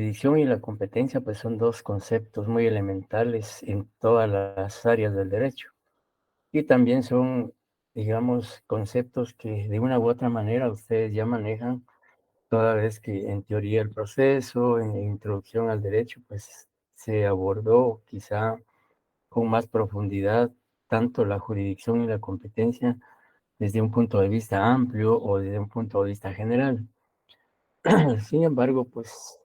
jurisdicción y la competencia, pues son dos conceptos muy elementales en todas las áreas del derecho. Y también son, digamos, conceptos que de una u otra manera ustedes ya manejan, toda vez que en teoría el proceso, en introducción al derecho, pues se abordó quizá con más profundidad tanto la jurisdicción y la competencia desde un punto de vista amplio o desde un punto de vista general. Sin embargo, pues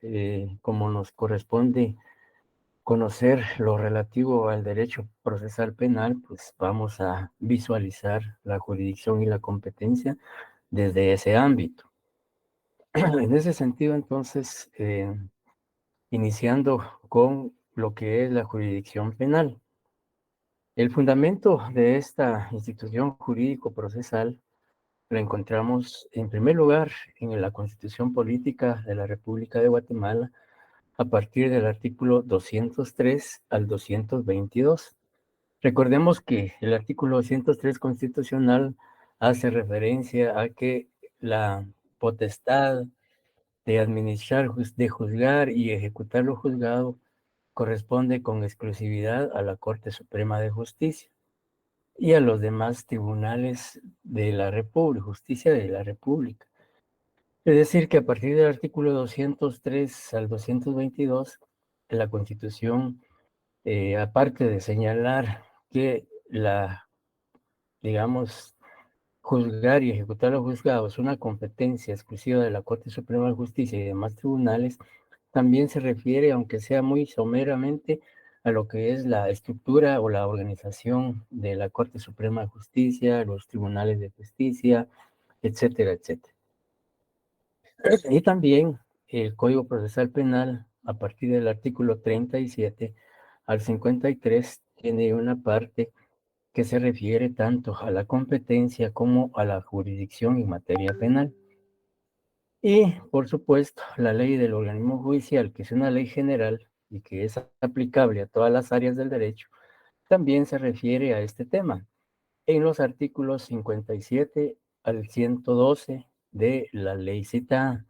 como nos corresponde conocer lo relativo al derecho procesal penal, pues vamos a visualizar la jurisdicción y la competencia desde ese ámbito. En ese sentido, entonces, iniciando con lo que es la jurisdicción penal. El fundamento de esta institución jurídico-procesal lo encontramos, en primer lugar, en la Constitución Política de la República de Guatemala, a partir del artículo 203 al 222. Recordemos que el artículo 203 constitucional hace referencia a que la potestad de administrar, de juzgar y ejecutar lo juzgado corresponde con exclusividad a la Corte Suprema de Justicia y a los demás tribunales de la República, justicia de la República. Es decir, que a partir del artículo 203 al 222, la Constitución, aparte de señalar que digamos, juzgar y ejecutar los juzgados es una competencia exclusiva de la Corte Suprema de Justicia y demás tribunales, también se refiere, aunque sea muy someramente, a lo que es la estructura o la organización de la Corte Suprema de Justicia, los tribunales de justicia, etcétera, etcétera. Y también el Código Procesal Penal, a partir del artículo 37 al 53, tiene una parte que se refiere tanto a la competencia como a la jurisdicción en materia penal. Y, por supuesto, la ley del organismo judicial, que es una ley general y que es aplicable a todas las áreas del derecho, también se refiere a este tema en los artículos 57 al 112 de la ley citada.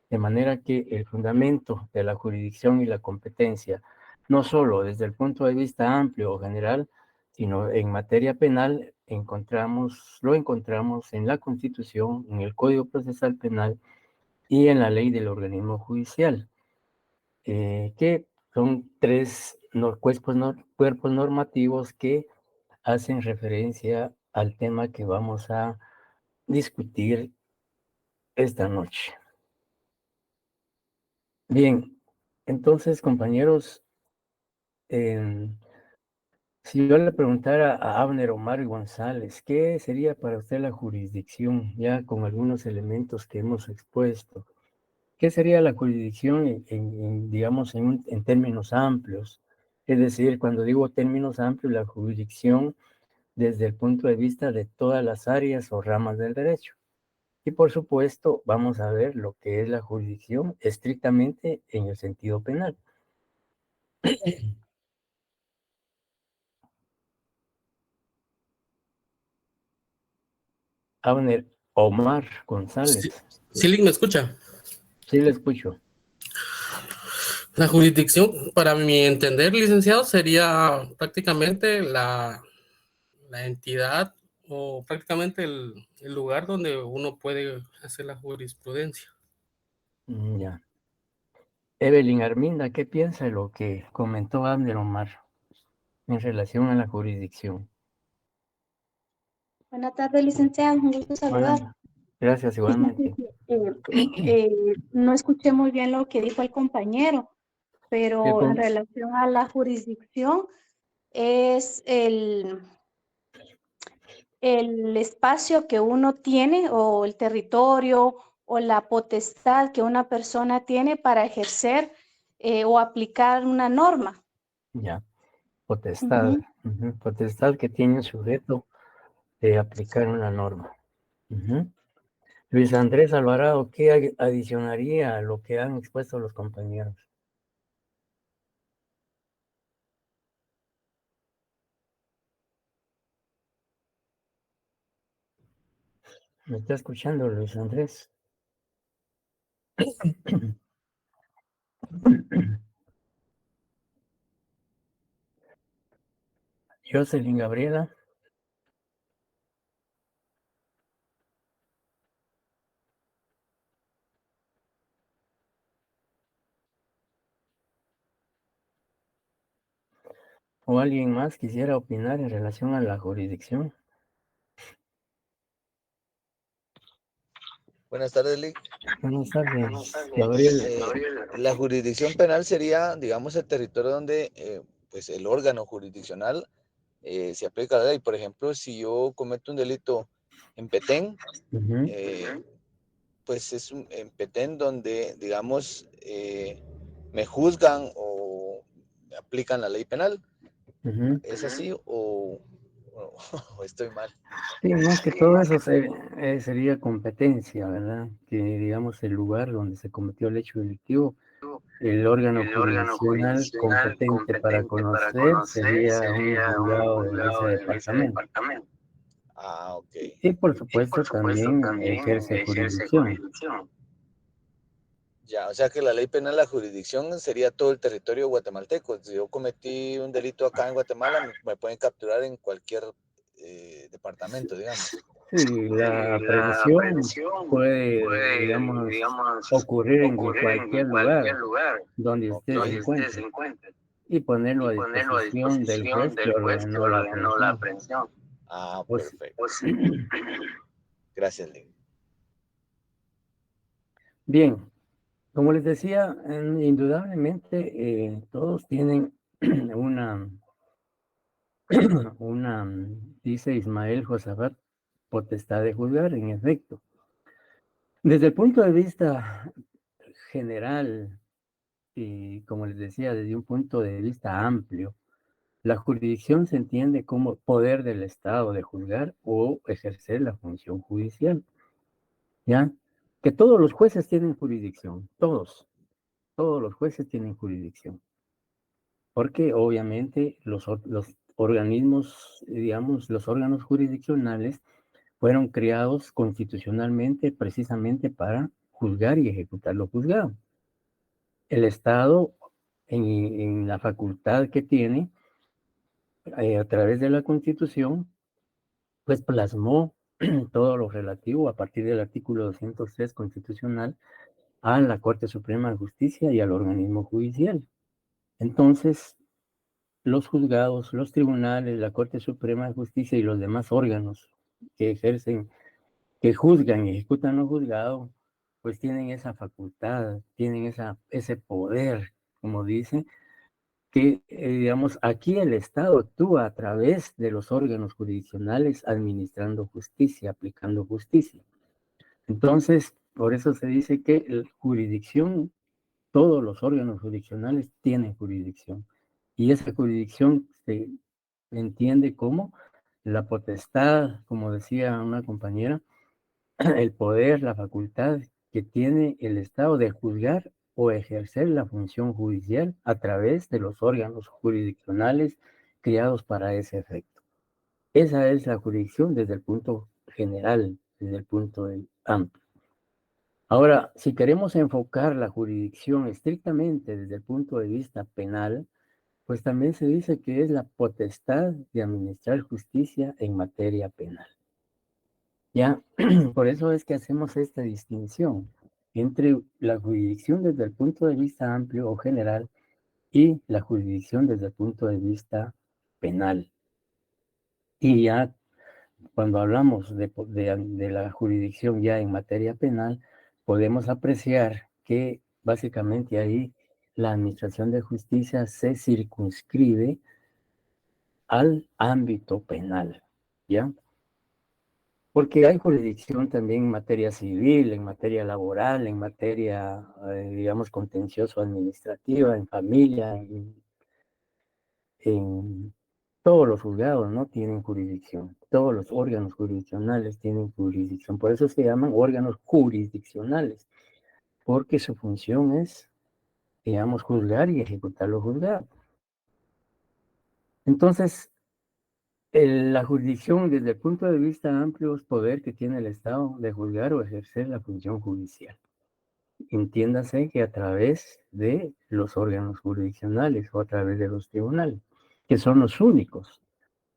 De manera que el fundamento de la jurisdicción y la competencia, no solo desde el punto de vista amplio o general, sino en materia penal, lo encontramos en la Constitución, en el Código Procesal Penal y en la ley del organismo judicial, que son tres cuerpos normativos que hacen referencia al tema que vamos a discutir esta noche. Bien, entonces, compañeros, si yo le preguntara a Abner Omar González, ¿qué sería para usted la jurisdicción, ya con algunos elementos que hemos expuesto? ¿Qué sería la jurisdicción digamos, en términos amplios? Es decir, cuando digo términos amplios, la jurisdicción desde el punto de vista de todas las áreas o ramas del derecho. Y por supuesto, vamos a ver lo que es la jurisdicción estrictamente en el sentido penal. Abner Omar Sí, González. sí, Link, ¿me escucha? Sí, le escucho. La jurisdicción, para mi entender, licenciado, sería prácticamente la entidad o prácticamente el lugar donde uno puede hacer la jurisprudencia. Ya. Evelyn Arminda, ¿qué piensa de lo que comentó Abner Omar en relación a la jurisdicción? Buenas tardes, licenciada. Un gusto saludar. Bueno, gracias Fíjese igualmente. que, no escuché muy bien lo que dijo el compañero, Que pero en con- relación a la jurisdicción es el espacio que uno tiene o el territorio o la potestad que una persona tiene para ejercer o aplicar una norma. ya, potestad. Ujú. Ujú, potestad que tiene un sujeto de aplicar una norma. Ujú. Luis Andrés Alvarado, ¿qué adicionaría a lo que han expuesto los compañeros? ¿Me está escuchando, Luis Andrés? Jocelyn Gabriela. ¿O alguien más quisiera opinar en relación a la jurisdicción? Buenas tardes, Lick. Buenas tardes, Gabriel. La jurisdicción penal sería, digamos, el territorio donde pues el órgano jurisdiccional se aplica la ley. Por ejemplo, si yo cometo un delito en Petén, pues es en Petén donde, digamos, me juzgan o me aplican la ley penal. ¿Es así o estoy mal? Sí, más que todo eso sería competencia, ¿verdad? Que digamos el lugar donde se cometió el hecho delictivo, el órgano jurisdiccional competente para conocer sería un juzgado de ese departamento. Ah, ok. Y por supuesto también ejerce jurisdicción. Ya, o sea que la ley penal, la jurisdicción sería todo el territorio guatemalteco. Si yo cometí un delito acá en Guatemala, me pueden capturar en cualquier departamento, digamos. Sí, la aprehensión puede, digamos, ocurrir en cualquier lugar donde Ok. usted se encuentre y ponerlo a disposición del juez que ordenó la aprehensión. Ah, O si- perfecto. Gracias, Link. Bien, como les decía, indudablemente todos tienen una, dice Ismael Josafat, potestad de juzgar, en efecto. Desde el punto de vista general, y como les decía, desde un punto de vista amplio, la jurisdicción se entiende como poder del Estado de juzgar o ejercer la función judicial, ¿ya? Que todos los jueces tienen jurisdicción, todos los jueces tienen jurisdicción, porque obviamente los organismos, digamos, los órganos jurisdiccionales fueron creados constitucionalmente precisamente para juzgar y ejecutar lo juzgado. El Estado, en la facultad que tiene, a través de la Constitución, pues plasmó todo lo relativo a partir del artículo 203 constitucional a la Corte Suprema de Justicia y al organismo judicial. Entonces, los juzgados, los tribunales, la Corte Suprema de Justicia y los demás órganos que ejercen, que juzgan y ejecutan lo juzgado, pues tienen esa facultad, tienen ese poder, como dice, que, digamos, aquí el Estado actúa a través de los órganos jurisdiccionales administrando justicia, aplicando justicia. Entonces, por eso se dice que la jurisdicción, todos los órganos jurisdiccionales tienen jurisdicción. Y esa jurisdicción se entiende como la potestad, como decía una compañera, el poder, la facultad que tiene el Estado de juzgar o ejercer la función judicial a través de los órganos jurisdiccionales creados para ese efecto. Esa es la jurisdicción desde el punto general, desde el punto amplio. Ahora, si queremos enfocar la jurisdicción estrictamente desde el punto de vista penal, pues también se dice que es la potestad de administrar justicia en materia penal. Ya, por eso es que hacemos esta distinción entre la jurisdicción desde el punto de vista amplio o general y la jurisdicción desde el punto de vista penal. Y ya cuando hablamos de la jurisdicción ya en materia penal, podemos apreciar que básicamente ahí la administración de justicia se circunscribe al ámbito penal, ¿ya? Porque hay jurisdicción también en materia civil, en materia laboral, en materia, digamos, contencioso-administrativa, en familia, en todos los juzgados, ¿no? Tienen jurisdicción. Todos los órganos jurisdiccionales tienen jurisdicción. Por eso se llaman órganos jurisdiccionales, porque su función es, digamos, juzgar y ejecutar lo juzgado. Entonces, la jurisdicción, desde el punto de vista amplio, es poder que tiene el Estado de juzgar o ejercer la función judicial. entiéndase que a través de los órganos jurisdiccionales o a través de los tribunales, que son los únicos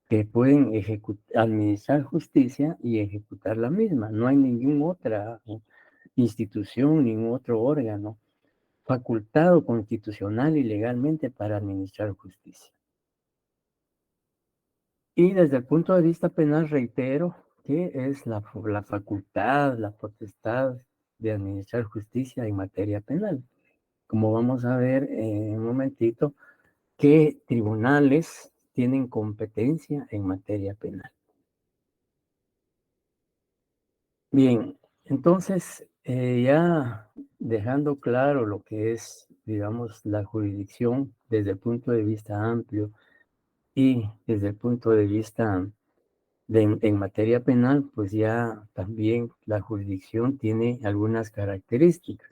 que pueden administrar justicia y ejecutar la misma. No hay ninguna otra institución, ningún otro órgano facultado constitucional y legalmente para administrar justicia. Y desde el punto de vista penal, reitero que es la facultad, la potestad de administrar justicia en materia penal. Como vamos a ver en un momentito, qué tribunales tienen competencia en materia penal. Bien, entonces ya dejando claro lo que es, digamos, la jurisdicción desde el punto de vista amplio y desde el punto de vista en materia penal, pues ya también la jurisdicción tiene algunas características.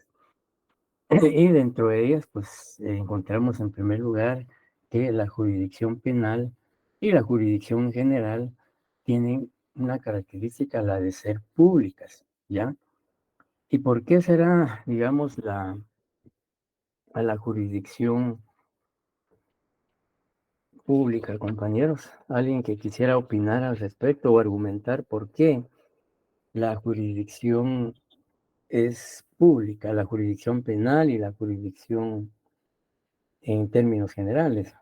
Y dentro de ellas, pues encontramos en primer lugar que la jurisdicción penal y la jurisdicción general tienen una característica, la de ser públicas, ¿ya? ¿Y por qué será, digamos, a la jurisdicción pública, compañeros? ¿Alguien que quisiera opinar al respecto o argumentar por qué la jurisdicción es pública, la jurisdicción penal y la jurisdicción en términos generales?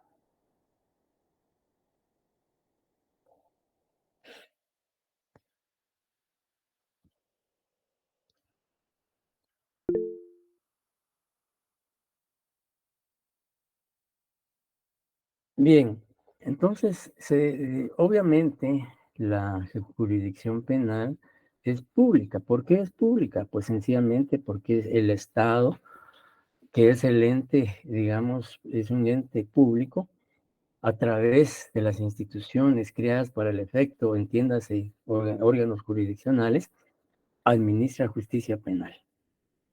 Bien, entonces, obviamente la jurisdicción penal es pública. ¿Por qué es pública? Pues sencillamente porque el Estado, que es el ente, digamos, es un ente público, a través de las instituciones creadas para el efecto, entiéndase, órganos jurisdiccionales, administra justicia penal,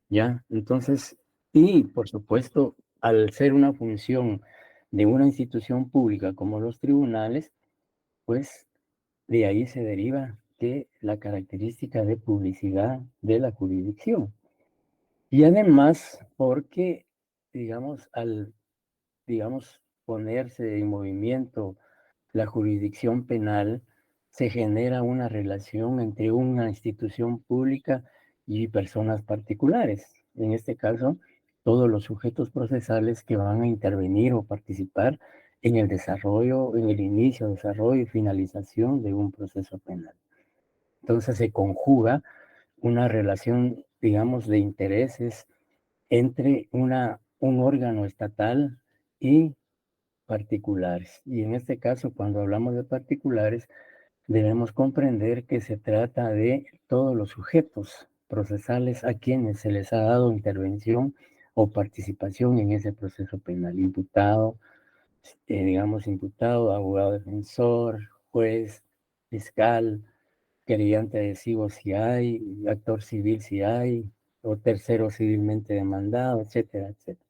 ¿ya? Entonces, y por supuesto, al ser una función de una institución pública como los tribunales, pues de ahí se deriva que la característica de publicidad de la jurisdicción. Y además, porque, digamos, digamos, ponerse en movimiento la jurisdicción penal, se genera una relación entre una institución pública y personas particulares. En este caso, todos los sujetos procesales que van a intervenir o participar en el desarrollo, en el inicio, desarrollo y finalización de un proceso penal. Entonces se conjuga una relación, digamos, de intereses entre un órgano estatal y particulares. Y en este caso, cuando hablamos de particulares, debemos comprender que se trata de todos los sujetos procesales a quienes se les ha dado intervención o participación en ese proceso penal. Imputado, digamos, imputado, abogado defensor, juez, fiscal, querellante adhesivo si hay, actor civil si hay, o tercero civilmente demandado, etcétera, etcétera.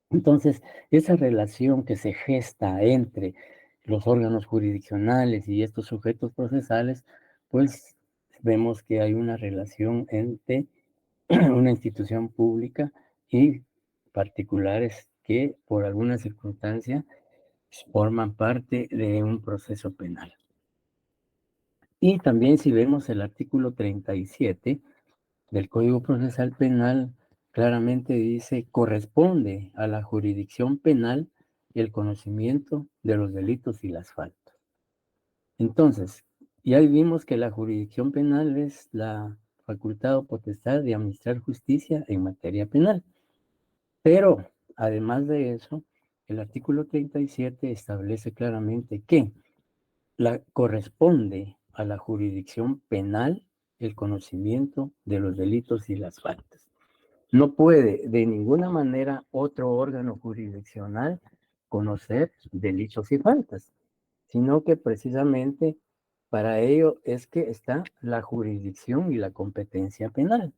Entonces, esa relación que se gesta entre los órganos jurisdiccionales y estos sujetos procesales, pues vemos que hay una relación entre una institución pública y particulares que por alguna circunstancia forman parte de un proceso penal. Y también si vemos el artículo 37 del Código Procesal Penal, claramente dice, corresponde a la jurisdicción penal el conocimiento de los delitos y las faltas. Entonces, ya vimos que la jurisdicción penal es la facultad o potestad de administrar justicia en materia penal. Pero, además de eso, el artículo 37 establece claramente que corresponde a la jurisdicción penal el conocimiento de los delitos y las faltas. No puede de ninguna manera otro órgano jurisdiccional conocer delitos y faltas, sino que precisamente para ello es que está la jurisdicción y la competencia penal.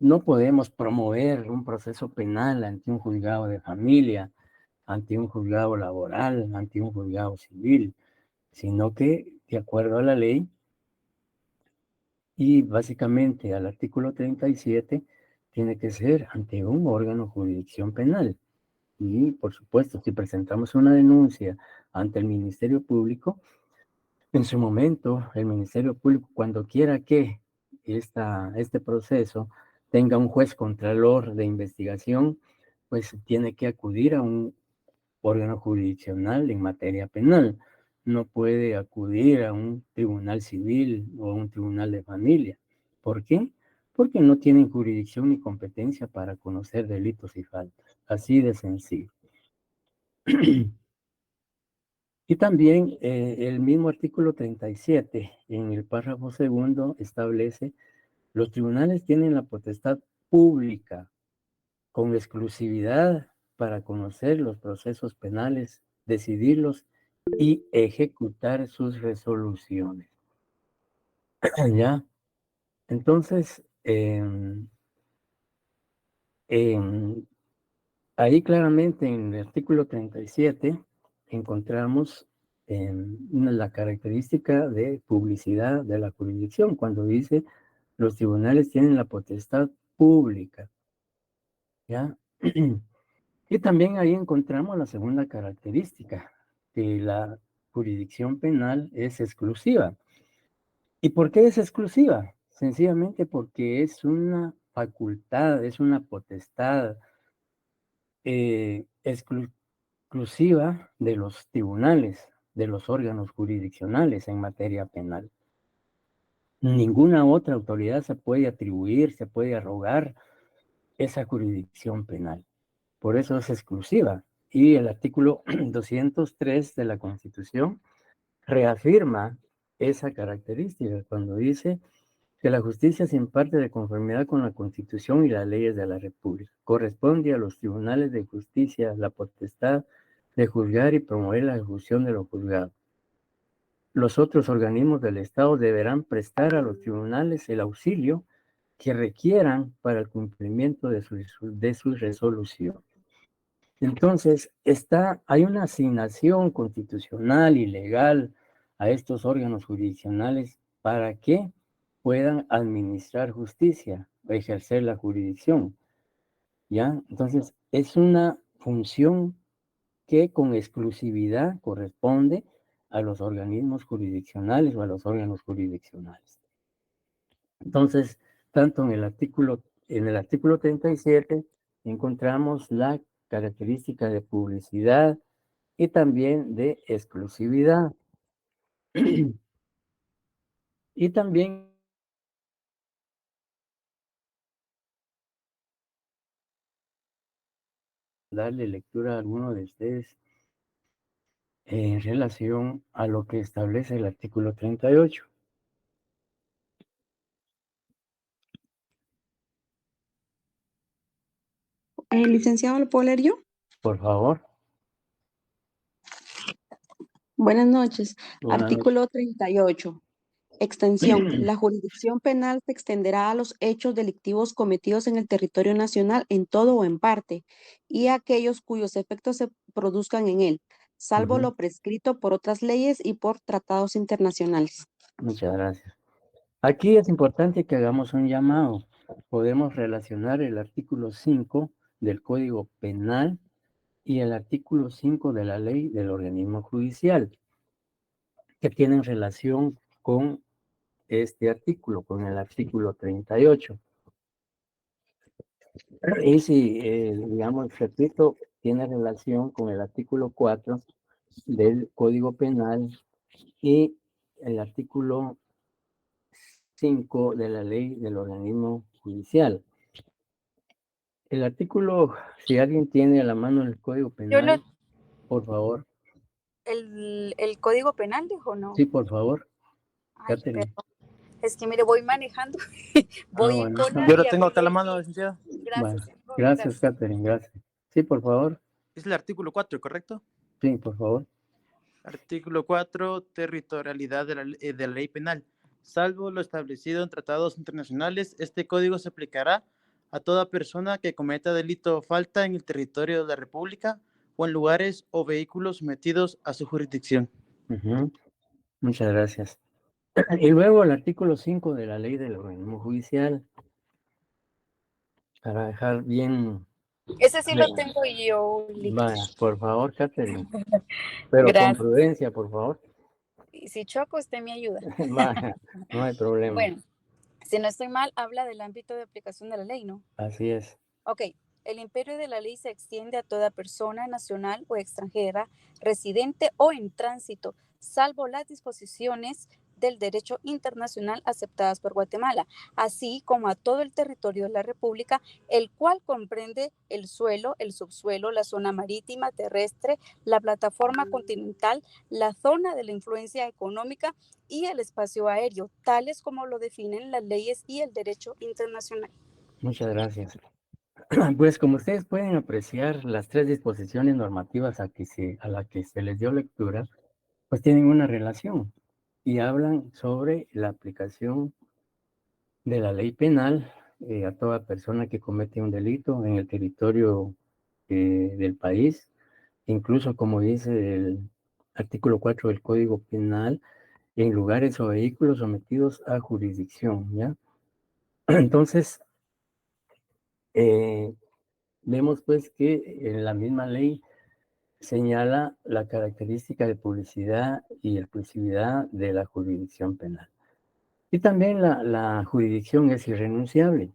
No podemos promover un proceso penal ante un juzgado de familia, ante un juzgado laboral, ante un juzgado civil, sino que, de acuerdo a la ley y básicamente al artículo 37, tiene que ser ante un órgano de jurisdicción penal. Y, por supuesto, si presentamos una denuncia ante el Ministerio Público, en su momento, el Ministerio Público, cuando quiera que este proceso tenga un juez contralor de investigación, pues tiene que acudir a un órgano jurisdiccional en materia penal. No puede acudir a un tribunal civil o a un tribunal de familia. ¿Por qué? Porque no tienen jurisdicción ni competencia para conocer delitos y faltas. Así de sencillo. Y también el mismo artículo 37, en el párrafo segundo, establece: los tribunales tienen la potestad pública con exclusividad para conocer los procesos penales, decidirlos y ejecutar sus resoluciones. ¿Ya? Entonces, ahí claramente en el artículo 37 encontramos la característica de publicidad de la jurisdicción, cuando dice: los tribunales tienen la potestad pública. ¿Ya? Y también ahí encontramos la segunda característica, que la jurisdicción penal es exclusiva. ¿Y por qué es exclusiva? Sencillamente porque es una facultad, es una potestad exclusiva de los tribunales, de los órganos jurisdiccionales en materia penal. Ninguna otra autoridad se puede atribuir, se puede arrogar esa jurisdicción penal. Por eso es exclusiva. Y el artículo 203 de la Constitución reafirma esa característica cuando dice que la justicia se imparte de conformidad con la Constitución y las leyes de la República. Corresponde a los tribunales de justicia la potestad de juzgar y promover la ejecución de lo juzgado. Los otros organismos del Estado deberán prestar a los tribunales el auxilio que requieran para el cumplimiento de su resolución. Entonces, hay una asignación constitucional y legal a estos órganos jurisdiccionales para que puedan administrar justicia o ejercer la jurisdicción, ¿ya? Entonces, es una función que con exclusividad corresponde a los organismos jurisdiccionales o a los órganos jurisdiccionales. Entonces, tanto en el artículo 37 encontramos la característica de publicidad y también de exclusividad. Y también darle lectura a alguno de ustedes en relación a lo que establece el artículo 38. Licenciado, ¿lo puedo leer yo? Por favor. Buenas noches. Buenas noches. Artículo 38. Extensión. La jurisdicción penal se extenderá a los hechos delictivos cometidos en el territorio nacional en todo o en parte, y a aquellos cuyos efectos se produzcan en él, salvo lo prescrito por otras leyes y por tratados internacionales. Muchas gracias. Aquí es importante que hagamos un llamado. Podemos relacionar el artículo 5 del Código Penal y el artículo 5 de la Ley del Organismo Judicial, que tienen relación con este artículo, con el artículo 38. Y si, digamos, repito, tiene relación con el artículo 4 del Código Penal y el artículo 5 de la Ley del Organismo Judicial. El artículo, si alguien tiene a la mano el Código Penal, por favor. ¿El Código Penal dijo, no? Sí, por favor. Ay, perdón. Es que mire, voy manejando. Voy bueno, con yo lo tengo acá a la mano, licenciada. Gracias. Bueno, gracias, Catherine, gracias. Sí, por favor. Es el artículo 4, ¿correcto? Sí, por favor. Artículo 4, territorialidad de la ley penal. Salvo lo establecido en tratados internacionales, este código se aplicará a toda persona que cometa delito o falta en el territorio de la República o en lugares o vehículos sometidos a su jurisdicción. Muchas gracias. Y luego el artículo 5 de la Ley del Organismo Judicial. para dejar bien. Ese sí lo tengo yo listo. Vaya, por favor, Catherine. Pero Gracias. con prudencia, por favor. Y si choco, usted me ayuda. Vaya, no hay problema. Bueno, si no estoy mal, habla del ámbito de aplicación de la ley, ¿no? Así es. Ok, el imperio de la ley se extiende a toda persona nacional o extranjera, residente o en tránsito, salvo las disposiciones del derecho internacional aceptadas por Guatemala, así como a todo el territorio de la República, el cual comprende el suelo, el subsuelo, la zona marítima, terrestre, la plataforma continental, la zona de la influencia económica y el espacio aéreo, tales como lo definen las leyes y el derecho internacional. Muchas gracias. Pues como ustedes pueden apreciar, las tres disposiciones normativas a la que se les dio lectura, pues tienen una relación y hablan sobre la aplicación de la ley penal a toda persona que comete un delito en el territorio del país, incluso como dice el artículo 4 del Código Penal, en lugares o vehículos sometidos a jurisdicción, ¿ya? Entonces, vemos pues que en la misma ley señala la característica de publicidad y exclusividad de la jurisdicción penal. Y también la jurisdicción es irrenunciable.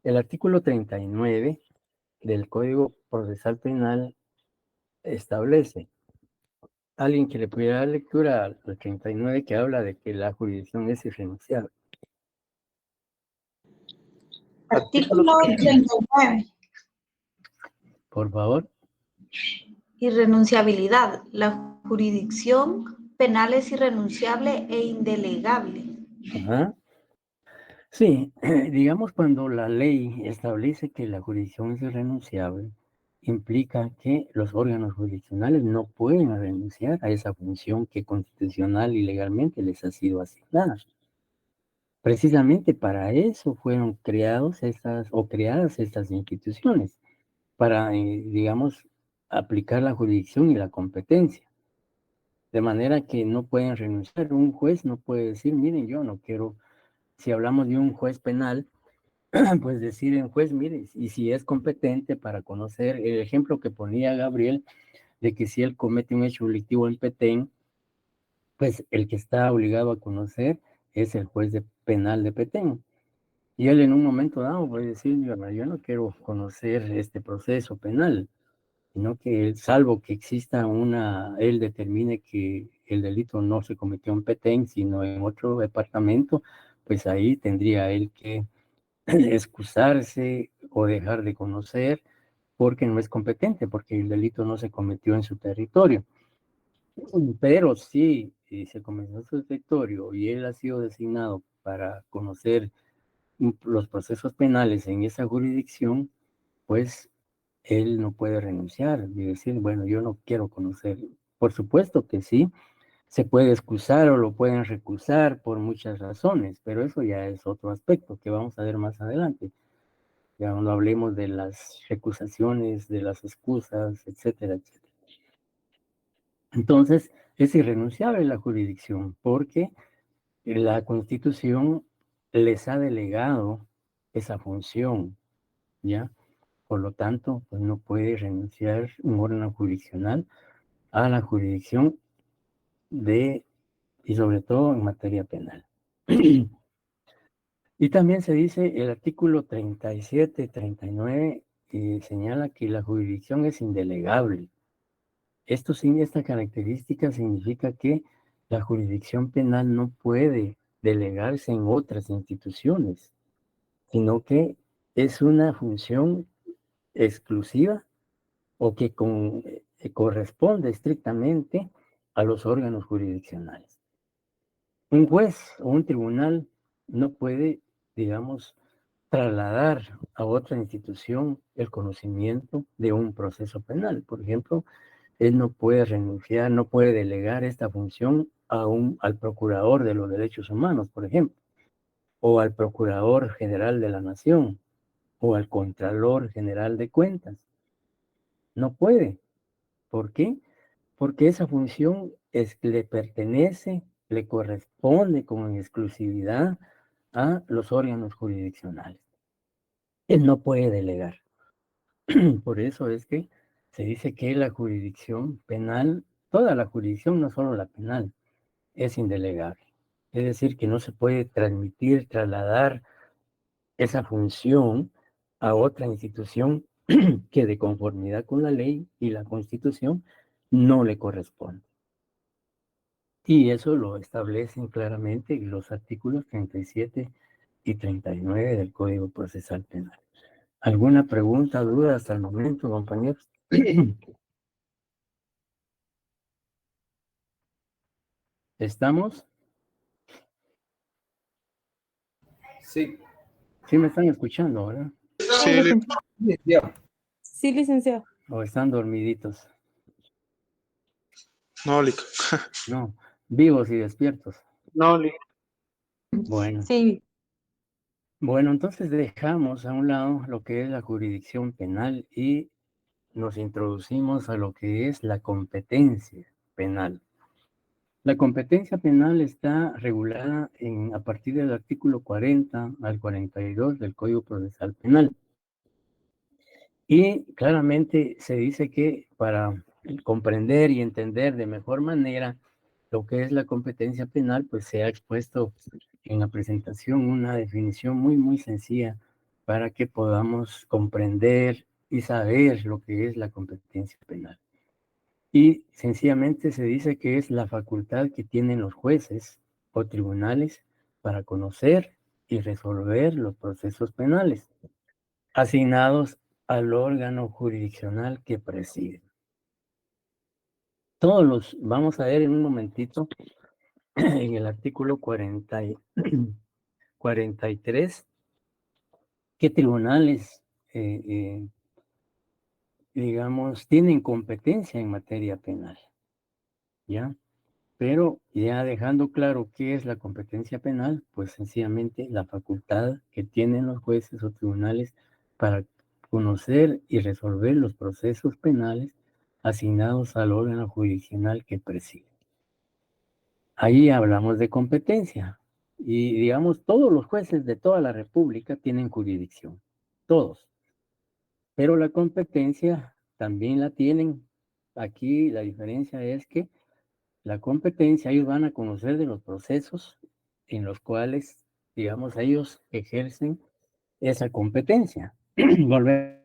El artículo 39 del Código Procesal Penal establece, alguien que le pudiera dar lectura al 39 que habla de que la jurisdicción es irrenunciable. Artículo 39. Por favor. Irrenunciabilidad. La jurisdicción penal es irrenunciable e indelegable. Ajá. Sí, digamos cuando la ley establece que la jurisdicción es irrenunciable, implica que los órganos jurisdiccionales no pueden renunciar a esa función que constitucional y legalmente les ha sido asignada. Precisamente para eso fueron creadas estas instituciones, para, digamos, aplicar la jurisdicción y la competencia. De manera que no pueden renunciar. Un juez no puede decir, miren, yo no quiero, si hablamos de un juez penal, pues decir en juez, mire, y si es competente para conocer el ejemplo que ponía Gabriel, de que si él comete un hecho delictivo en Petén, pues el que está obligado a conocer es el juez penal de Petén. Y él en un momento dado puede decir, yo no quiero conocer este proceso penal, sino que salvo que exista él determine que el delito no se cometió en Petén, sino en otro departamento, pues ahí tendría él que excusarse o dejar de conocer porque no es competente, porque el delito no se cometió en su territorio. Pero si se cometió en su territorio y él ha sido designado para conocer los procesos penales en esa jurisdicción, pues él no puede renunciar y decir, bueno, yo no quiero conocer. Por supuesto que sí, se puede excusar o lo pueden recusar por muchas razones, pero eso ya es otro aspecto que vamos a ver más adelante. Ya no hablemos de las recusaciones, de las excusas, etcétera, etcétera. Entonces, es irrenunciable la jurisdicción porque la Constitución les ha delegado esa función, ¿ya? Por lo tanto, pues no puede renunciar un órgano jurisdiccional a la jurisdicción y sobre todo en materia penal. Y también se dice el artículo 37, 39, señala que la jurisdicción es indelegable. Esta característica significa que la jurisdicción penal no puede delegarse en otras instituciones, sino que es una función exclusiva o que corresponde estrictamente a los órganos jurisdiccionales. Un juez o un tribunal no puede, digamos, trasladar a otra institución el conocimiento de un proceso penal. Por ejemplo, él no puede renunciar, no puede delegar esta función al procurador de los derechos humanos, por ejemplo, o al procurador general de la nación, o al contralor general de cuentas. No puede. ¿Por qué? Porque esa función le pertenece, le corresponde con exclusividad a los órganos jurisdiccionales. él no puede delegar. Por eso es que se dice que la jurisdicción penal, toda la jurisdicción, no solo la penal, es indelegable. Es decir, que no se puede transmitir, trasladar esa función a otra institución que de conformidad con la ley y la Constitución no le corresponde. Y eso lo establecen claramente los artículos 37 y 39 del Código Procesal Penal. ¿Alguna pregunta, duda hasta el momento, compañeros? ¿Estamos? Sí. Sí me están escuchando, ¿verdad? Sí, licenciado. Sí, licenciado. ¿O están dormiditos? No, Lic. No, vivos y despiertos. No, Lic. Bueno. Sí. Bueno, entonces dejamos a un lado lo que es la jurisdicción penal y nos introducimos a lo que es la competencia penal. La competencia penal está regulada a partir del artículo 40 al 42 del Código Procesal Penal. Y claramente se dice que para comprender y entender de mejor manera lo que es la competencia penal, pues se ha expuesto en la presentación una definición muy sencilla para que podamos comprender y saber lo que es la competencia penal. Y sencillamente se dice que es la facultad que tienen los jueces o tribunales para conocer y resolver los procesos penales asignados al órgano jurisdiccional que preside. Todos los, vamos a ver en un momentito, en el artículo 43, qué tribunales, digamos, tienen competencia en materia penal, ¿ya? Pero ya dejando claro qué es la competencia penal, pues sencillamente la facultad que tienen los jueces o tribunales para conocer y resolver los procesos penales asignados al órgano jurisdiccional que preside. Ahí hablamos de competencia y digamos todos los jueces de toda la República tienen jurisdicción, todos. Pero la competencia también la tienen. Aquí la diferencia es que la competencia, ellos van a conocer de los procesos en los cuales, digamos, ellos ejercen esa competencia. Volver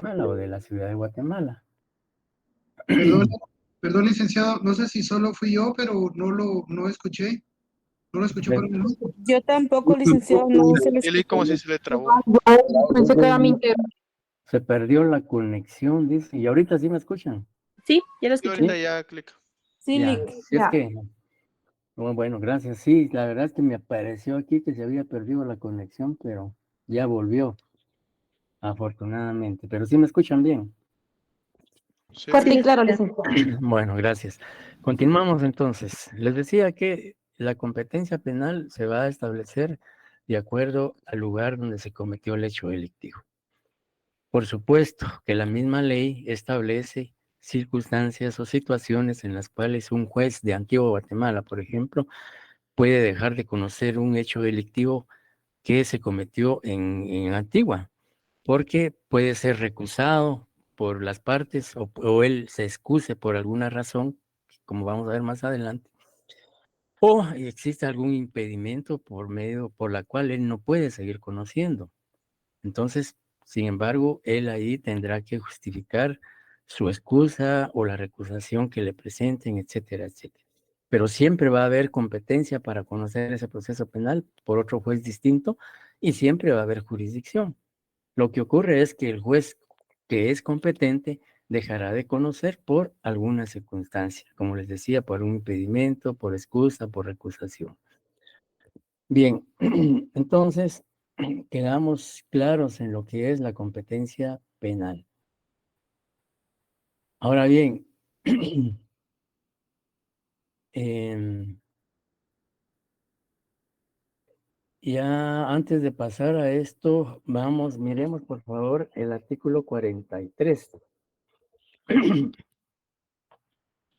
o de la ciudad de Guatemala. Perdón, licenciado, no sé si solo fui yo, pero no escuché. No lo escuché por un momento. Yo tampoco, licenciado, no se le Él como si se le trabó. Pensé que era mi interno. Se perdió la conexión, dice. ¿Y ahorita sí me escuchan? Sí, ya lo Y escuché. ahorita ya clic. Sí, Ya, Lic. si es que, bueno, gracias. Sí, la verdad es que me apareció aquí que se había perdido la conexión, pero ya volvió, afortunadamente. Pero sí me escuchan bien. Fuerte y claro, licenciado. Bueno, gracias. Continuamos entonces. Les decía que la competencia penal se va a establecer de acuerdo al lugar donde se cometió el hecho delictivo. Por supuesto que la misma ley establece circunstancias o situaciones en las cuales un juez de Antigua Guatemala, por ejemplo, puede dejar de conocer un hecho delictivo que se cometió en Antigua, porque puede ser recusado por las partes o él se excuse por alguna razón, como vamos a ver más adelante, o existe algún impedimento por la cual él no puede seguir conociendo. Entonces, sin embargo, él ahí tendrá que justificar su excusa o la recusación que le presenten, etcétera, etcétera. Pero siempre va a haber competencia para conocer ese proceso penal por otro juez distinto y siempre va a haber jurisdicción. Lo que ocurre es que el juez que es competente dejará de conocer por alguna circunstancia, como les decía, por un impedimento, por excusa, por recusación. Bien, entonces quedamos claros en lo que es la competencia penal. Ahora bien, Ya antes de pasar a esto, miremos por favor el artículo 43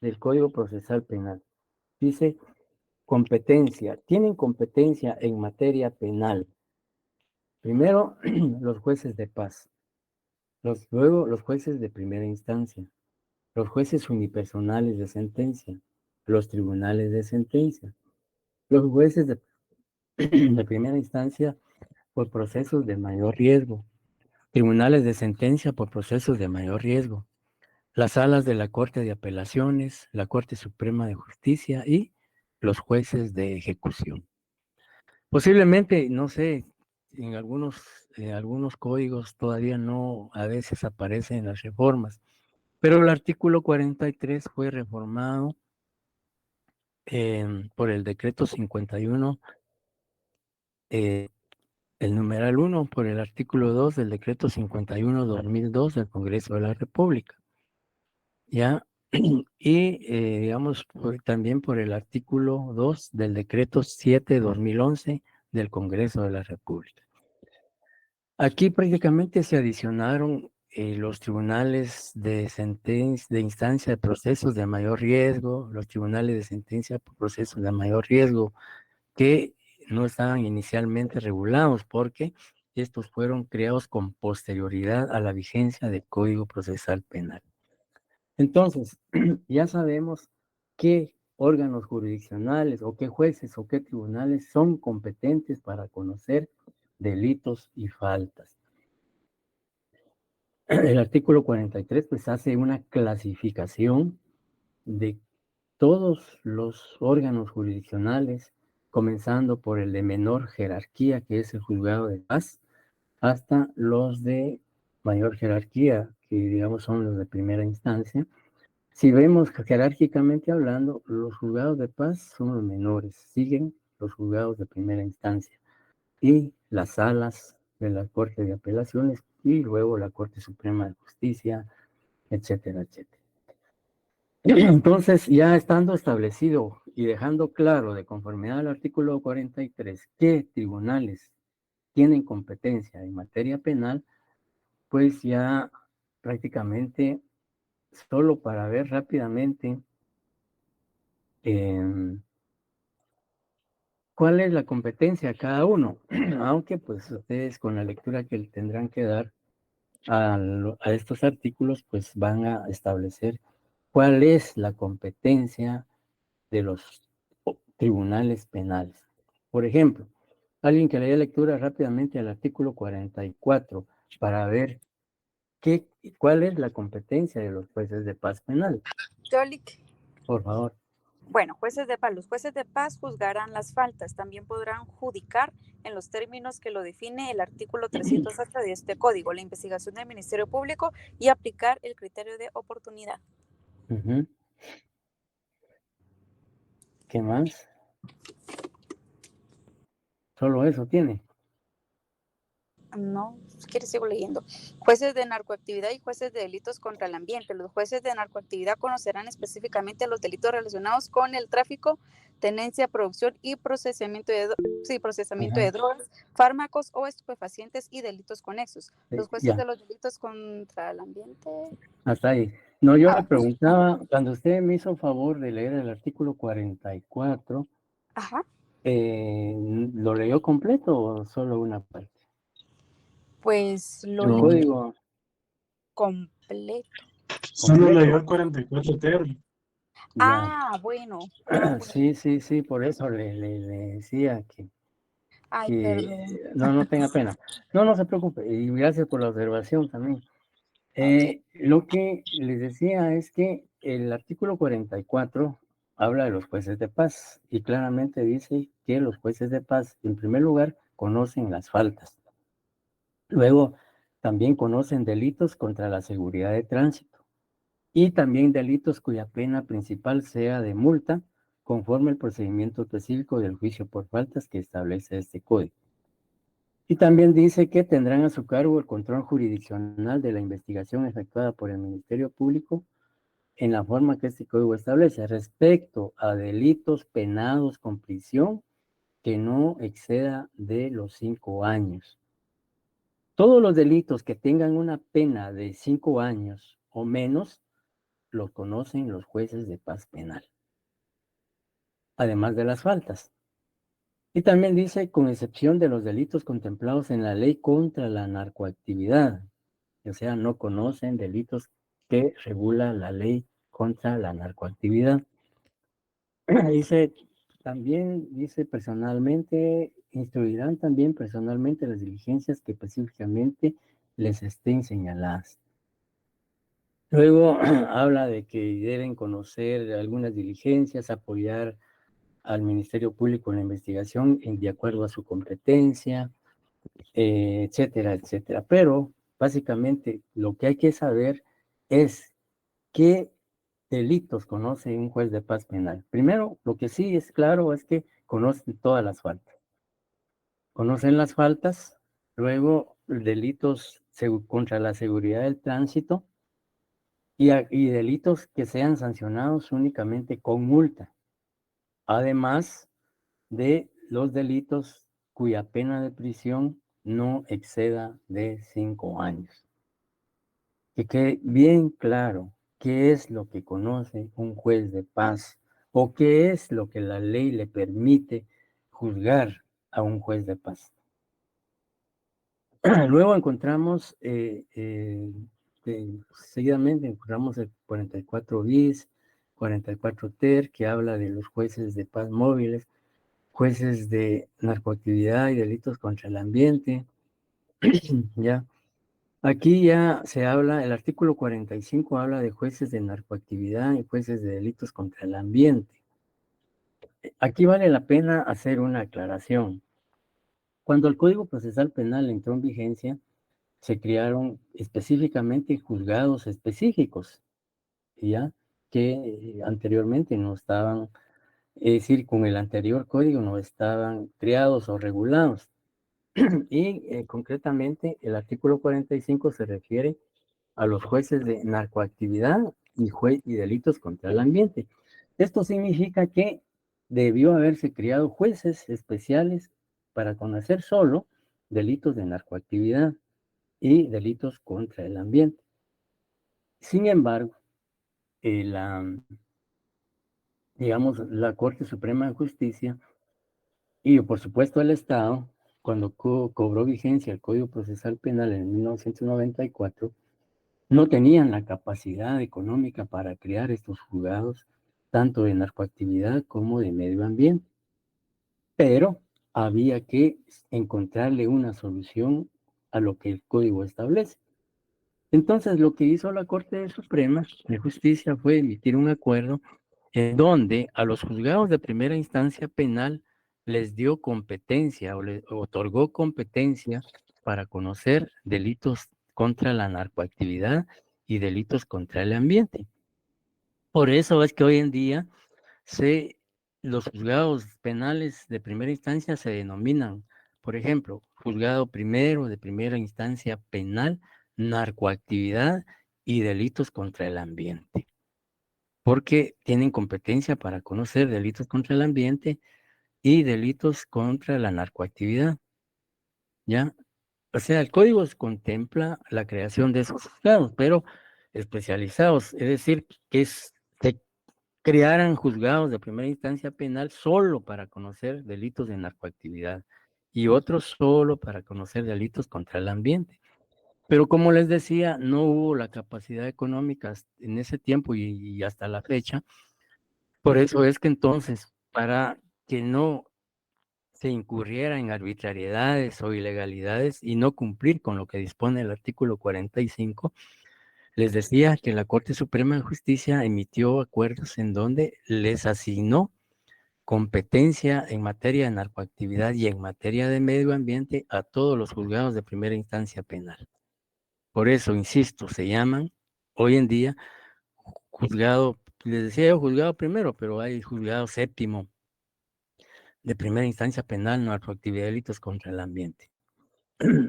del Código Procesal Penal. Dice, competencia. Tienen competencia en materia penal. Primero, los jueces de paz. Luego, los jueces de primera instancia. Los jueces unipersonales de sentencia. Los tribunales de sentencia. Los jueces de primera instancia por procesos de mayor riesgo. Tribunales de sentencia por procesos de mayor riesgo. Las salas de la Corte de Apelaciones, la Corte Suprema de Justicia y los jueces de ejecución. Posiblemente, no sé, en algunos códigos todavía no, a veces aparecen las reformas, pero el artículo 43 fue reformado por el decreto 51, el numeral 1, por el artículo 2 del decreto 51/2002 del Congreso de la República. ¿Ya? Y digamos, también por el artículo 2 del decreto 7/2011 del Congreso de la República. Aquí prácticamente se adicionaron los tribunales de instancia de procesos de mayor riesgo, los tribunales de sentencia por procesos de mayor riesgo, que no estaban inicialmente regulados porque estos fueron creados con posterioridad a la vigencia del Código Procesal Penal. Entonces, ya sabemos qué órganos jurisdiccionales o qué jueces o qué tribunales son competentes para conocer delitos y faltas. El artículo 43 pues hace una clasificación de todos los órganos jurisdiccionales, comenzando por el de menor jerarquía, que es el juzgado de paz, hasta los de mayor jerarquía, que digamos son los de primera instancia. Si vemos jerárquicamente hablando, los juzgados de paz son los menores, siguen los juzgados de primera instancia y las salas de la Corte de Apelaciones y luego la Corte Suprema de Justicia, etcétera, etcétera. Entonces, ya estando establecido y dejando claro de conformidad al artículo 43 qué tribunales tienen competencia en materia penal, pues ya prácticamente, solo para ver rápidamente cuál es la competencia de cada uno, aunque pues ustedes con la lectura que tendrán que dar a estos artículos, pues van a establecer cuál es la competencia de los tribunales penales. Por ejemplo, alguien que le dé lectura rápidamente al artículo 44 para ver cuál es la competencia de los jueces de paz penal. Yolik. Por favor. Bueno, los jueces de paz juzgarán las faltas, también podrán judicar en los términos que lo define el artículo 308 de este código, la investigación del Ministerio Público y aplicar el criterio de oportunidad. ¿Qué más? Solo eso tiene. No, si quieres sigo leyendo. Jueces de narcoactividad y jueces de delitos contra el ambiente. Los jueces de narcoactividad conocerán específicamente los delitos relacionados con el tráfico, tenencia, producción y procesamiento de drogas, fármacos o estupefacientes y delitos conexos. Los jueces de los delitos contra el ambiente. Hasta ahí. No, yo le preguntaba, cuando usted me hizo favor de leer el artículo 44, ¿lo leyó completo o solo una parte? Pues lo el código completo. Solo leyó el 44 Terry. Bueno. Sí, por eso le decía que... perdón. No tenga pena. No se preocupe. Y gracias por la observación también. Lo que les decía es que el artículo 44 habla de los jueces de paz y claramente dice que los jueces de paz, en primer lugar, conocen las faltas. Luego, también conocen delitos contra la seguridad de tránsito y también delitos cuya pena principal sea de multa, conforme al procedimiento específico del juicio por faltas que establece este código. Y también dice que tendrán a su cargo el control jurisdiccional de la investigación efectuada por el Ministerio Público en la forma que este código establece respecto a delitos penados con prisión que no exceda de los 5 años. Todos los delitos que tengan una pena de 5 años o menos los conocen los jueces de paz penal, además de las faltas. Y también dice, con excepción de los delitos contemplados en la ley contra la narcoactividad, o sea, no conocen delitos que regula la ley contra la narcoactividad. Dice, también dice personalmente, instruirán también personalmente las diligencias que específicamente les estén señaladas. Luego habla de que deben conocer algunas diligencias, apoyar al Ministerio Público en la investigación de acuerdo a su competencia, etcétera, etcétera. Pero básicamente lo que hay que saber es qué delitos conoce un juez de paz penal. Primero, lo que sí es claro es que conocen todas las faltas. Conocen las faltas, luego delitos contra la seguridad del tránsito y delitos que sean sancionados únicamente con multa. Además de los delitos cuya pena de prisión no exceda de 5 años. Que quede bien claro qué es lo que conoce un juez de paz o qué es lo que la ley le permite juzgar a un juez de paz. Luego encontramos, seguidamente encontramos el 44 bis, 44 ter, que habla de los jueces de paz móviles, jueces de narcoactividad y delitos contra el ambiente. Ya. Aquí ya se habla, el artículo 45 habla de jueces de narcoactividad y jueces de delitos contra el ambiente. Aquí vale la pena hacer una aclaración. Cuando el Código Procesal Penal entró en vigencia, se crearon específicamente juzgados específicos, ¿ya? Que anteriormente no estaban, es decir, con el anterior código no estaban creados o regulados. Y concretamente el artículo 45 se refiere a los jueces de narcoactividad y delitos contra el ambiente. Esto significa que debió haberse creado jueces especiales para conocer solo delitos de narcoactividad y delitos contra el ambiente. Sin embargo, digamos, la Corte Suprema de Justicia y por supuesto el Estado, cuando cobró vigencia el Código Procesal Penal en 1994, no tenían la capacidad económica para crear estos juzgados, tanto de narcoactividad como de medio ambiente. Pero había que encontrarle una solución a lo que el código establece. Entonces, lo que hizo la Corte Suprema de Justicia fue emitir un acuerdo en donde a los juzgados de primera instancia penal les dio competencia o les otorgó competencia para conocer delitos contra la narcoactividad y delitos contra el ambiente. Por eso es que hoy en día los juzgados penales de primera instancia se denominan, por ejemplo, juzgado primero de primera instancia penal, narcoactividad y delitos contra el ambiente, porque tienen competencia para conocer delitos contra el ambiente y delitos contra la narcoactividad, ¿ya? O sea, el código contempla la creación de esos juzgados, pero especializados, es decir, que se crearan juzgados de primera instancia penal solo para conocer delitos de narcoactividad y otros solo para conocer delitos contra el ambiente. Pero como les decía, no hubo la capacidad económica en ese tiempo y hasta la fecha. Por eso es que entonces, para que no se incurriera en arbitrariedades o ilegalidades y no cumplir con lo que dispone el artículo 45, les decía que la Corte Suprema de Justicia emitió acuerdos en donde les asignó competencia en materia de narcoactividad y en materia de medio ambiente a todos los juzgados de primera instancia penal. Por eso, insisto, se llaman hoy en día juzgado, les decía yo juzgado primero, pero hay juzgado séptimo de primera instancia penal, narcoactividad y delitos contra el ambiente.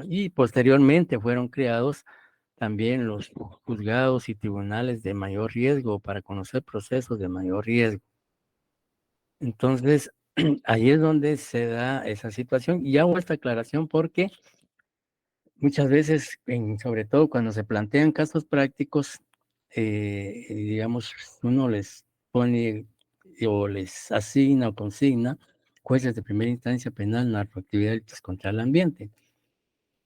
Y posteriormente fueron creados también los juzgados y tribunales de mayor riesgo para conocer procesos de mayor riesgo. Entonces, ahí es donde se da esa situación. Y hago esta aclaración porque muchas veces, sobre todo cuando se plantean casos prácticos, digamos, uno les pone o les asigna o consigna jueces de primera instancia penal, narcoactividad, delitos contra el ambiente.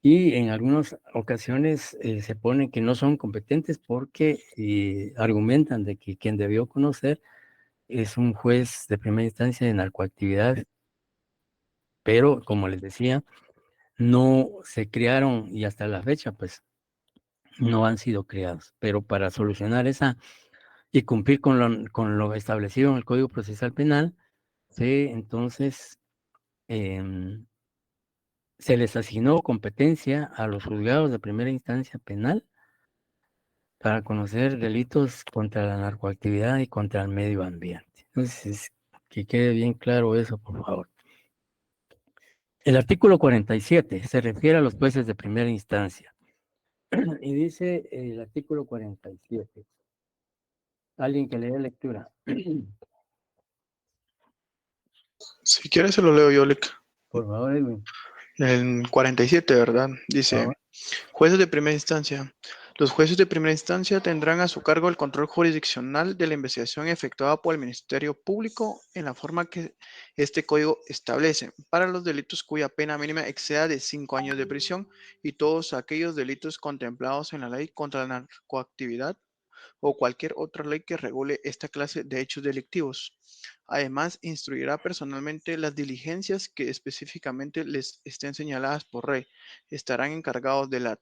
Y en algunas ocasiones se pone que no son competentes porque argumentan de que quien debió conocer es un juez de primera instancia de narcoactividad, pero como les decía, no se crearon y hasta la fecha pues no han sido creados. Pero para solucionar esa y cumplir con lo establecido en el Código Procesal Penal, entonces se les asignó competencia a los juzgados de primera instancia penal para conocer delitos contra la narcoactividad y contra el medio ambiente. Entonces, que quede bien claro eso, por favor. El artículo 47 se refiere a los jueces de primera instancia. Y dice el artículo 47. Alguien que le dé lectura. Si quieres se lo leo yo, Lick. Por favor, Edwin. El 47, ¿verdad? Dice, jueces de primera instancia. Los jueces de primera instancia tendrán a su cargo el control jurisdiccional de la investigación efectuada por el Ministerio Público en la forma que este código establece para los delitos cuya pena mínima exceda de 5 años de prisión y todos aquellos delitos contemplados en la ley contra la narcoactividad o cualquier otra ley que regule esta clase de hechos delictivos. Además, instruirá personalmente las diligencias que específicamente les estén señaladas por ley. Estarán encargados de la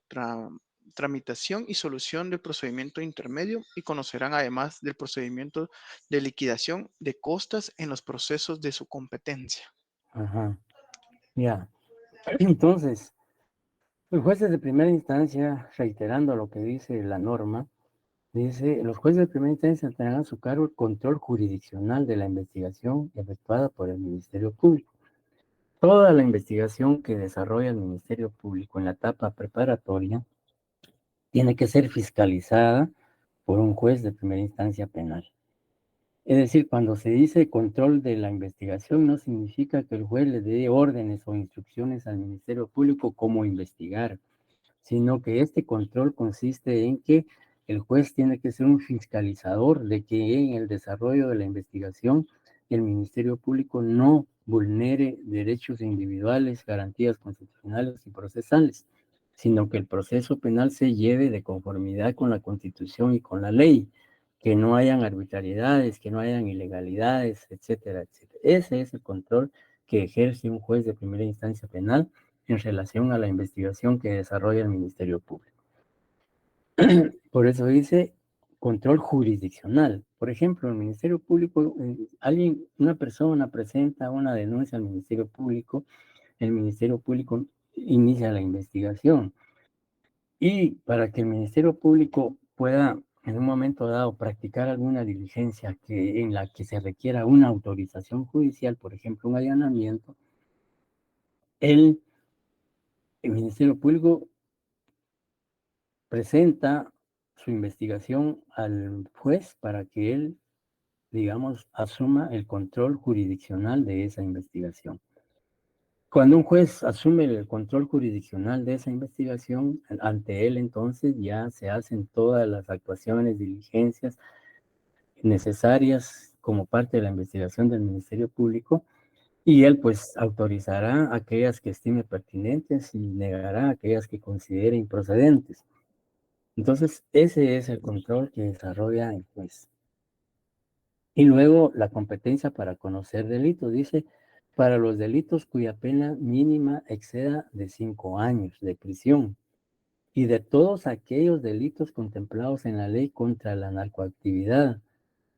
tramitación y solución del procedimiento intermedio y conocerán además del procedimiento de liquidación de costas en los procesos de su competencia. Ajá. Ya. Entonces, los jueces de primera instancia, reiterando lo que dice la norma, dice, los jueces de primera instancia tendrán a su cargo el control jurisdiccional de la investigación efectuada por el Ministerio Público. Toda la investigación que desarrolla el Ministerio Público en la etapa preparatoria tiene que ser fiscalizada por un juez de primera instancia penal. Es decir, cuando se dice control de la investigación, no significa que el juez le dé órdenes o instrucciones al Ministerio Público cómo investigar, sino que este control consiste en que el juez tiene que ser un fiscalizador de que en el desarrollo de la investigación el Ministerio Público no vulnere derechos individuales, garantías constitucionales y procesales, sino que el proceso penal se lleve de conformidad con la Constitución y con la ley, que no hayan arbitrariedades, que no hayan ilegalidades, etcétera, etcétera. Ese es el control que ejerce un juez de primera instancia penal en relación a la investigación que desarrolla el Ministerio Público. Por eso dice control jurisdiccional. Por ejemplo, el Ministerio Público, una persona presenta una denuncia al Ministerio Público, el Ministerio Público inicia la investigación. Y para que el Ministerio Público pueda en un momento dado practicar alguna diligencia en la que se requiera una autorización judicial, por ejemplo, un allanamiento, el Ministerio Público presenta su investigación al juez para que él, digamos, asuma el control jurisdiccional de esa investigación. Cuando un juez asume el control jurisdiccional de esa investigación, ante él entonces ya se hacen todas las actuaciones, diligencias necesarias como parte de la investigación del Ministerio Público, y él pues autorizará aquellas que estime pertinentes y negará aquellas que considere improcedentes. Entonces, ese es el control que desarrolla el juez. Y luego la competencia para conocer delitos. Dice, para los delitos cuya pena mínima exceda de 5 años de prisión y de todos aquellos delitos contemplados en la ley contra la narcoactividad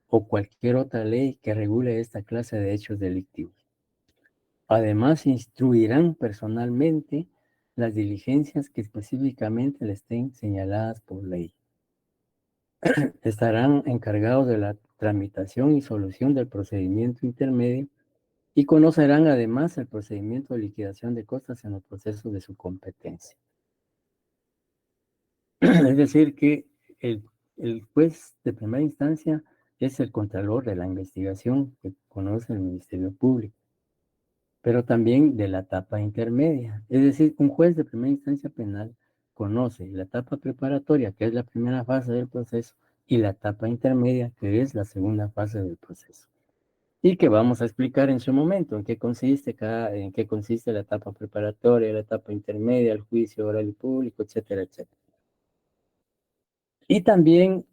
o cualquier otra ley que regule esta clase de hechos delictivos. Además, instruirán personalmente las diligencias que específicamente le estén señaladas por ley. Estarán encargados de la tramitación y solución del procedimiento intermedio y conocerán además el procedimiento de liquidación de costas en los procesos de su competencia. Es decir, que el juez de primera instancia es el contralor de la investigación que conoce el Ministerio Público, pero también de la etapa intermedia. Es decir, un juez de primera instancia penal conoce la etapa preparatoria, que es la primera fase del proceso, y la etapa intermedia, que es la segunda fase del proceso. Y que vamos a explicar en su momento en qué consiste la etapa preparatoria, la etapa intermedia, el juicio oral y público, etcétera, etcétera. Y también,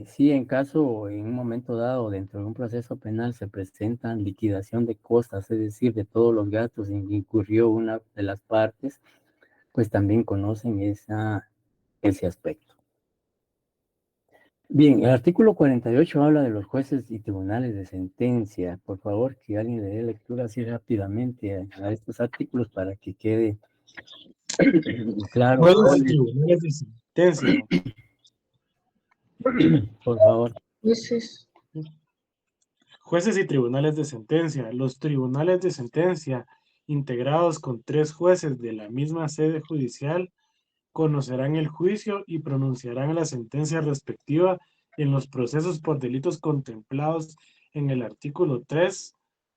si en caso, en un momento dado, dentro de un proceso penal se presentan liquidación de costas, es decir, de todos los gastos en que incurrió una de las partes, pues también conocen ese aspecto. Bien, el artículo 48 habla de los jueces y tribunales de sentencia. Por favor, que alguien le dé lectura así rápidamente a estos artículos para que quede claro. Jueces y tribunales de sentencia. Por favor. Jueces y tribunales de sentencia. Los tribunales de sentencia, integrados con 3 jueces de la misma sede judicial, conocerán el juicio y pronunciarán la sentencia respectiva en los procesos por delitos contemplados en el artículo 3,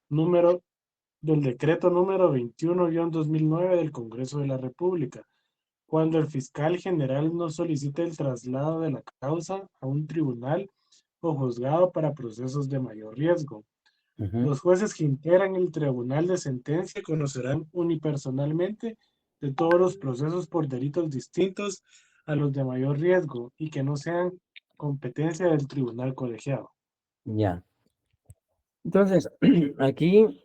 número del decreto número 21-2009 del Congreso de la República, cuando el fiscal general no solicite el traslado de la causa a un tribunal o juzgado para procesos de mayor riesgo. Los jueces que integran el tribunal de sentencia conocerán unipersonalmente de todos los procesos por delitos distintos a los de mayor riesgo y que no sean competencia del tribunal colegiado. Ya. Entonces, aquí,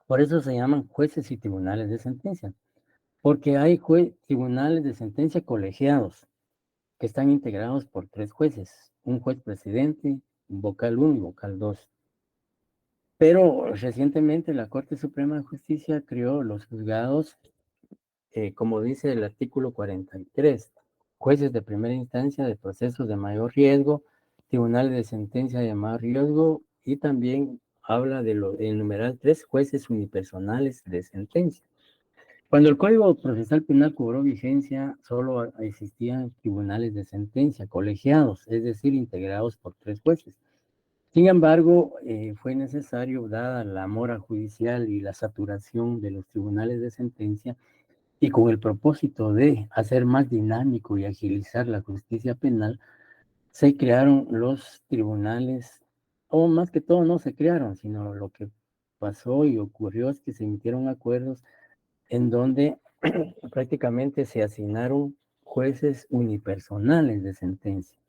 por eso se llaman jueces y tribunales de sentencia, porque hay tribunales de sentencia colegiados que están integrados por 3 jueces, un juez presidente, un vocal 1 y vocal 2. Pero recientemente la Corte Suprema de Justicia creó los juzgados, como dice el artículo 43, jueces de primera instancia de procesos de mayor riesgo, tribunales de sentencia de mayor riesgo, y también habla de el numeral 3, jueces unipersonales de sentencia. Cuando el Código Procesal Penal cobró vigencia, solo existían tribunales de sentencia colegiados, es decir, integrados por 3 jueces. Sin embargo, fue necesario, dada la mora judicial y la saturación de los tribunales de sentencia, y con el propósito de hacer más dinámico y agilizar la justicia penal, se crearon los tribunales, o más que todo no se crearon, sino lo que pasó y ocurrió es que se emitieron acuerdos en donde prácticamente se asignaron jueces unipersonales de sentencia.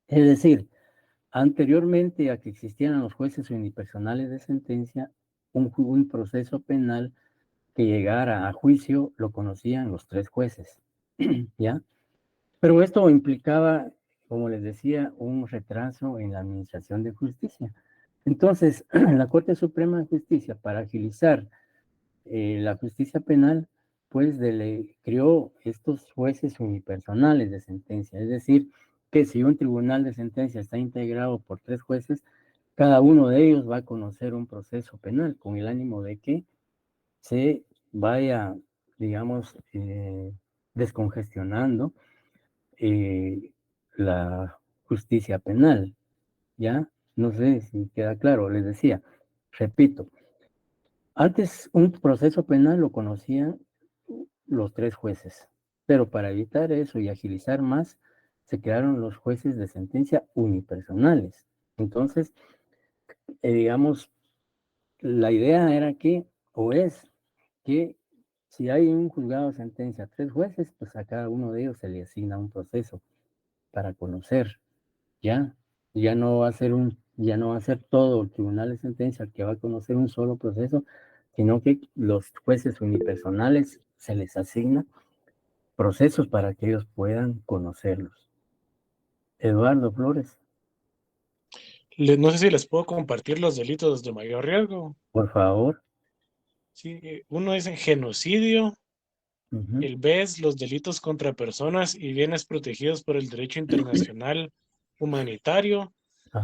Es decir, anteriormente a que existieran los jueces unipersonales de sentencia, un proceso penal que llegara a juicio lo conocían los 3 jueces, ¿ya? Pero esto implicaba, como les decía, un retraso en la administración de justicia. Entonces, la Corte Suprema de Justicia, para agilizar la justicia penal, pues creó estos jueces unipersonales de sentencia, es decir, que si un tribunal de sentencia está integrado por 3 jueces, cada uno de ellos va a conocer un proceso penal con el ánimo de que se vaya, digamos, descongestionando la justicia penal, ¿ya? No sé si queda claro, les decía, repito, antes un proceso penal lo conocían los 3 jueces, pero para evitar eso y agilizar más, se crearon los jueces de sentencia unipersonales. Entonces, digamos, la idea era que, o es, que si hay un juzgado de sentencia, 3 jueces, pues a cada uno de ellos se le asigna un proceso para conocer, ¿ya? Ya no va a ser todo el tribunal de sentencia el que va a conocer un solo proceso, sino que los jueces unipersonales se les asigna procesos para que ellos puedan conocerlos. Eduardo Flores. No sé si les puedo compartir los delitos de mayor riesgo. Por favor. Sí, uno es genocidio. El B es los delitos contra personas y bienes protegidos por el derecho internacional humanitario.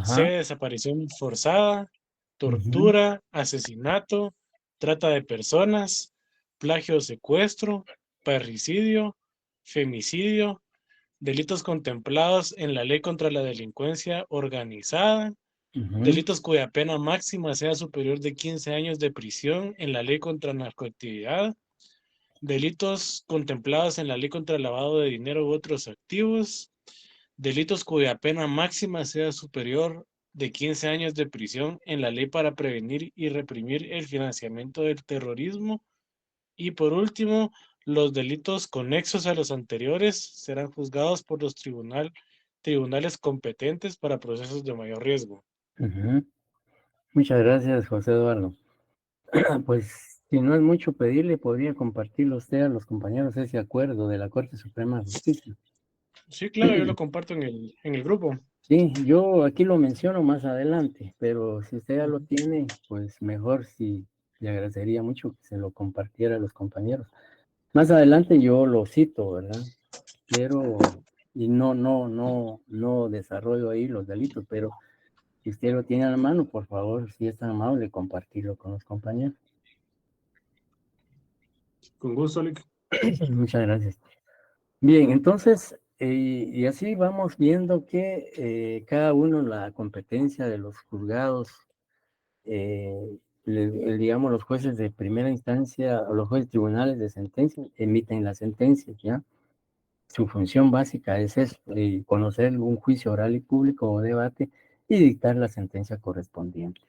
C, desaparición forzada, tortura, asesinato, trata de personas, plagio o secuestro, parricidio, femicidio, delitos contemplados en la ley contra la delincuencia organizada, delitos cuya pena máxima sea superior de 15 años de prisión en la ley contra narcoactividad, delitos contemplados en la ley contra el lavado de dinero u otros activos, delitos cuya pena máxima sea superior de 15 años de prisión en la ley para prevenir y reprimir el financiamiento del terrorismo, y por último, los delitos conexos a los anteriores serán juzgados por los tribunales competentes para procesos de mayor riesgo. Muchas gracias, José Eduardo. Pues, si no es mucho pedirle, podría compartirlo usted a los compañeros ese acuerdo de la Corte Suprema de Justicia. Sí, claro, yo lo comparto en el grupo. Sí, yo aquí lo menciono más adelante, pero si usted ya lo tiene, pues mejor, sí, le agradecería mucho que se lo compartiera a los compañeros. Más adelante yo lo cito, ¿verdad? Pero, y no desarrollo ahí los delitos, pero si usted lo tiene a la mano, por favor, si es tan amable, compartirlo con los compañeros. Con gusto, Lick. Muchas gracias. Bien, entonces, y así vamos viendo que cada uno la competencia de los juzgados, digamos, los jueces de primera instancia o los jueces tribunales de sentencia emiten las sentencias, ¿ya? Su función básica es eso, conocer un juicio oral y público o debate y dictar la sentencia correspondiente.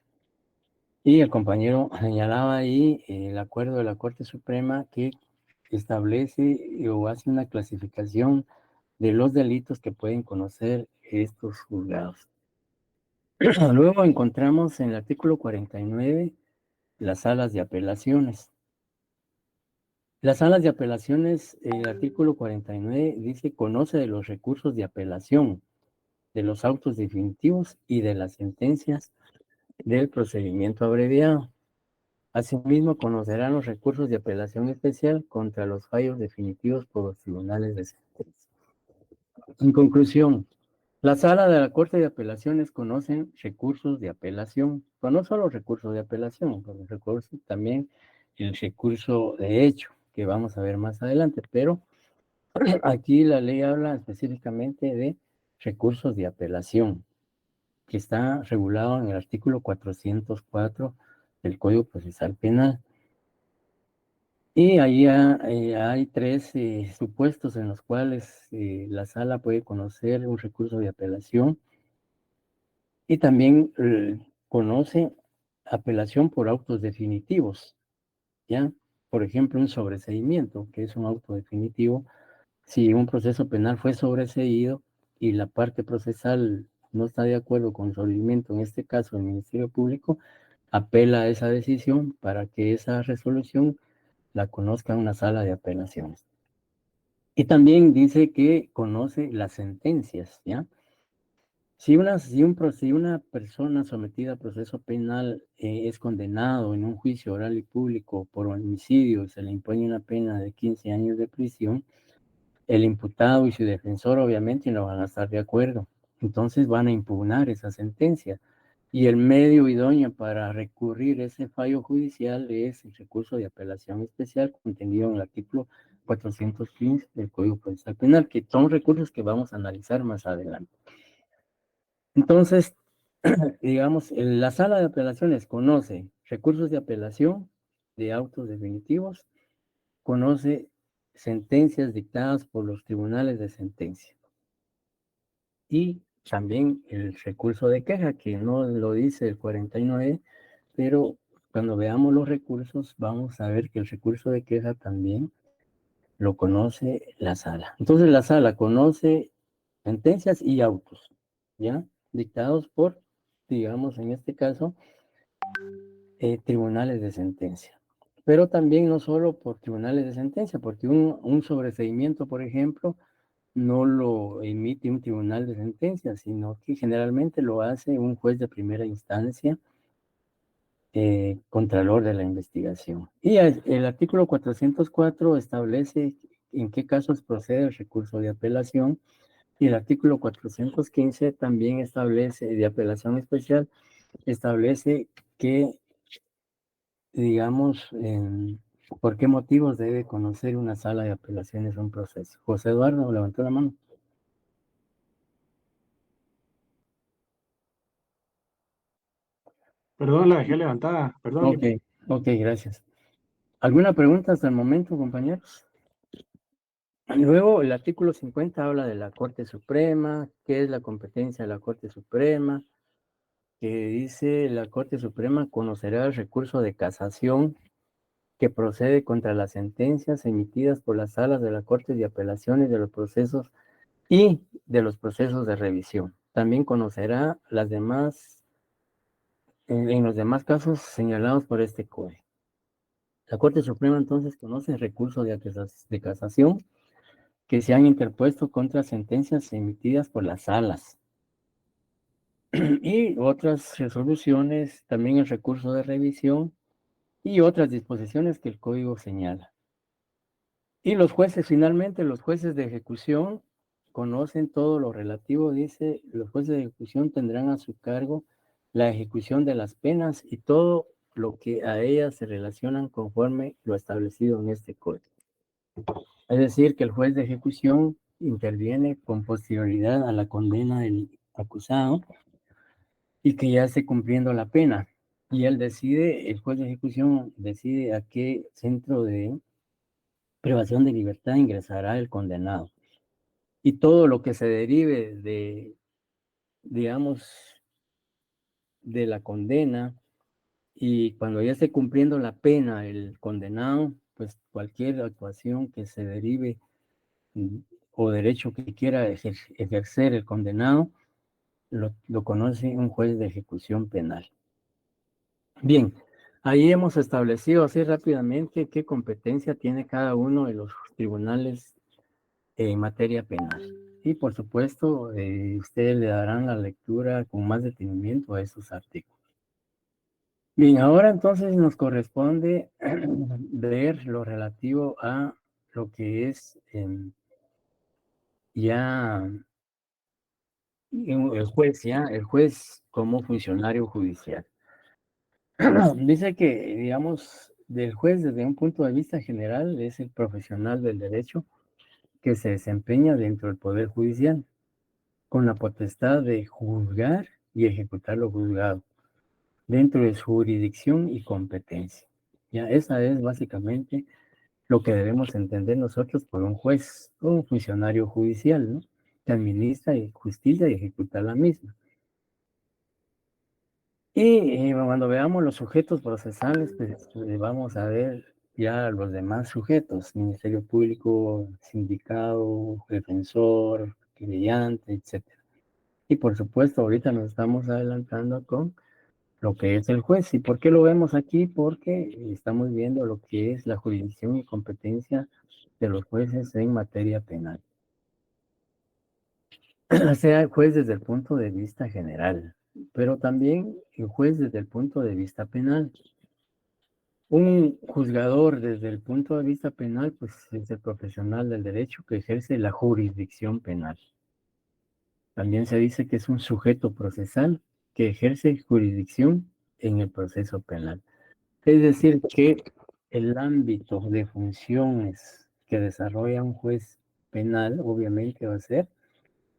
Y el compañero señalaba ahí el acuerdo de la Corte Suprema que establece o hace una clasificación de los delitos que pueden conocer estos juzgados. Luego encontramos en el artículo 49 las salas de apelaciones. Las salas de apelaciones, el artículo 49 dice, conoce de los recursos de apelación, de los autos definitivos y de las sentencias del procedimiento abreviado. Asimismo, conocerán los recursos de apelación especial contra los fallos definitivos por los tribunales de sentencia. En conclusión, la sala de la Corte de Apelaciones conocen recursos de apelación, pero no solo recursos de apelación, pero recursos también el recurso de hecho, que vamos a ver más adelante, pero aquí la ley habla específicamente de recursos de apelación, que está regulado en el artículo 404 del Código Procesal Penal. Y ahí hay tres supuestos en los cuales la sala puede conocer un recurso de apelación y también conoce apelación por autos definitivos, ¿ya? Por ejemplo, un sobreseimiento, que es un auto definitivo. Si un proceso penal fue sobreseído y la parte procesal no está de acuerdo con el sobreseimiento, en este caso el Ministerio Público, apela a esa decisión para que esa resolución la conozca una sala de apelaciones. Y también dice que conoce las sentencias, ¿ya? Si una persona sometida a proceso penal es condenado en un juicio oral y público por homicidio, se le impone una pena de 15 años de prisión, el imputado y su defensor obviamente no van a estar de acuerdo. Entonces van a impugnar esa sentencia. Y el medio idóneo para recurrir ese fallo judicial es el recurso de apelación especial contenido en el artículo 415 del Código Procesal Penal, que son recursos que vamos a analizar más adelante. Entonces, digamos, la sala de apelaciones conoce recursos de apelación de autos definitivos, conoce sentencias dictadas por los tribunales de sentencia y también el recurso de queja, que no lo dice el 49, pero cuando veamos los recursos vamos a ver que el recurso de queja también lo conoce la sala. Entonces la sala conoce sentencias y autos, ¿ya? Dictados por, digamos, en este caso, tribunales de sentencia. Pero también no solo por tribunales de sentencia, porque un sobreseimiento, por ejemplo, no lo emite un tribunal de sentencia, sino que generalmente lo hace un juez de primera instancia, contralor de la investigación. Y el artículo 404 establece en qué casos procede el recurso de apelación, y el artículo 415 también establece, de apelación especial, establece que, digamos, ¿Por qué motivos debe conocer una sala de apelaciones un proceso? José Eduardo levantó la mano. Perdón, la dejé levantada. Perdón. Ok, gracias. ¿Alguna pregunta hasta el momento, compañeros? Luego, el artículo 50 habla de la Corte Suprema, qué es la competencia de la Corte Suprema, que dice la Corte Suprema conocerá el recurso de casación que procede contra las sentencias emitidas por las salas de la Corte de Apelaciones de los procesos y de los procesos de revisión. También conocerá las demás, en los demás casos señalados por este código. La Corte Suprema entonces conoce el recurso de casación que se han interpuesto contra sentencias emitidas por las salas y otras resoluciones, también el recurso de revisión y otras disposiciones que el código señala. Y los jueces, finalmente, los jueces de ejecución conocen todo lo relativo, dice, los jueces de ejecución tendrán a su cargo la ejecución de las penas y todo lo que a ellas se relacionan conforme lo establecido en este código. Es decir, que el juez de ejecución interviene con posterioridad a la condena del acusado y que ya esté cumpliendo la pena. Y él decide, el juez de ejecución decide a qué centro de privación de libertad ingresará el condenado. Y todo lo que se derive de, digamos, de la condena y cuando ya esté cumpliendo la pena el condenado, pues cualquier actuación que se derive o derecho que quiera ejercer el condenado, lo conoce un juez de ejecución penal. Bien, ahí hemos establecido así rápidamente qué competencia tiene cada uno de los tribunales en materia penal. Y por supuesto, ustedes le darán la lectura con más detenimiento a esos artículos. Bien, ahora entonces nos corresponde ver lo relativo a lo que es ya el juez como funcionario judicial. Dice que, digamos, del juez desde un punto de vista general es el profesional del derecho que se desempeña dentro del Poder Judicial, con la potestad de juzgar y ejecutar lo juzgado, dentro de su jurisdicción y competencia. Ya, esa es básicamente lo que debemos entender nosotros por un juez, un funcionario judicial, ¿no? Que administra justicia y ejecuta la misma. Y cuando veamos los sujetos procesales, pues vamos a ver ya los demás sujetos, Ministerio Público, Sindicado, Defensor, Querellante, etc. Y por supuesto, ahorita nos estamos adelantando con lo que es el juez. ¿Y por qué lo vemos aquí? Porque estamos viendo lo que es la jurisdicción y competencia de los jueces en materia penal. Sea el juez desde el punto de vista general, pero también el juez desde el punto de vista penal. Un juzgador desde el punto de vista penal, pues es el profesional del derecho que ejerce la jurisdicción penal. También se dice que es un sujeto procesal que ejerce jurisdicción en el proceso penal. Es decir, que el ámbito de funciones que desarrolla un juez penal, obviamente va a ser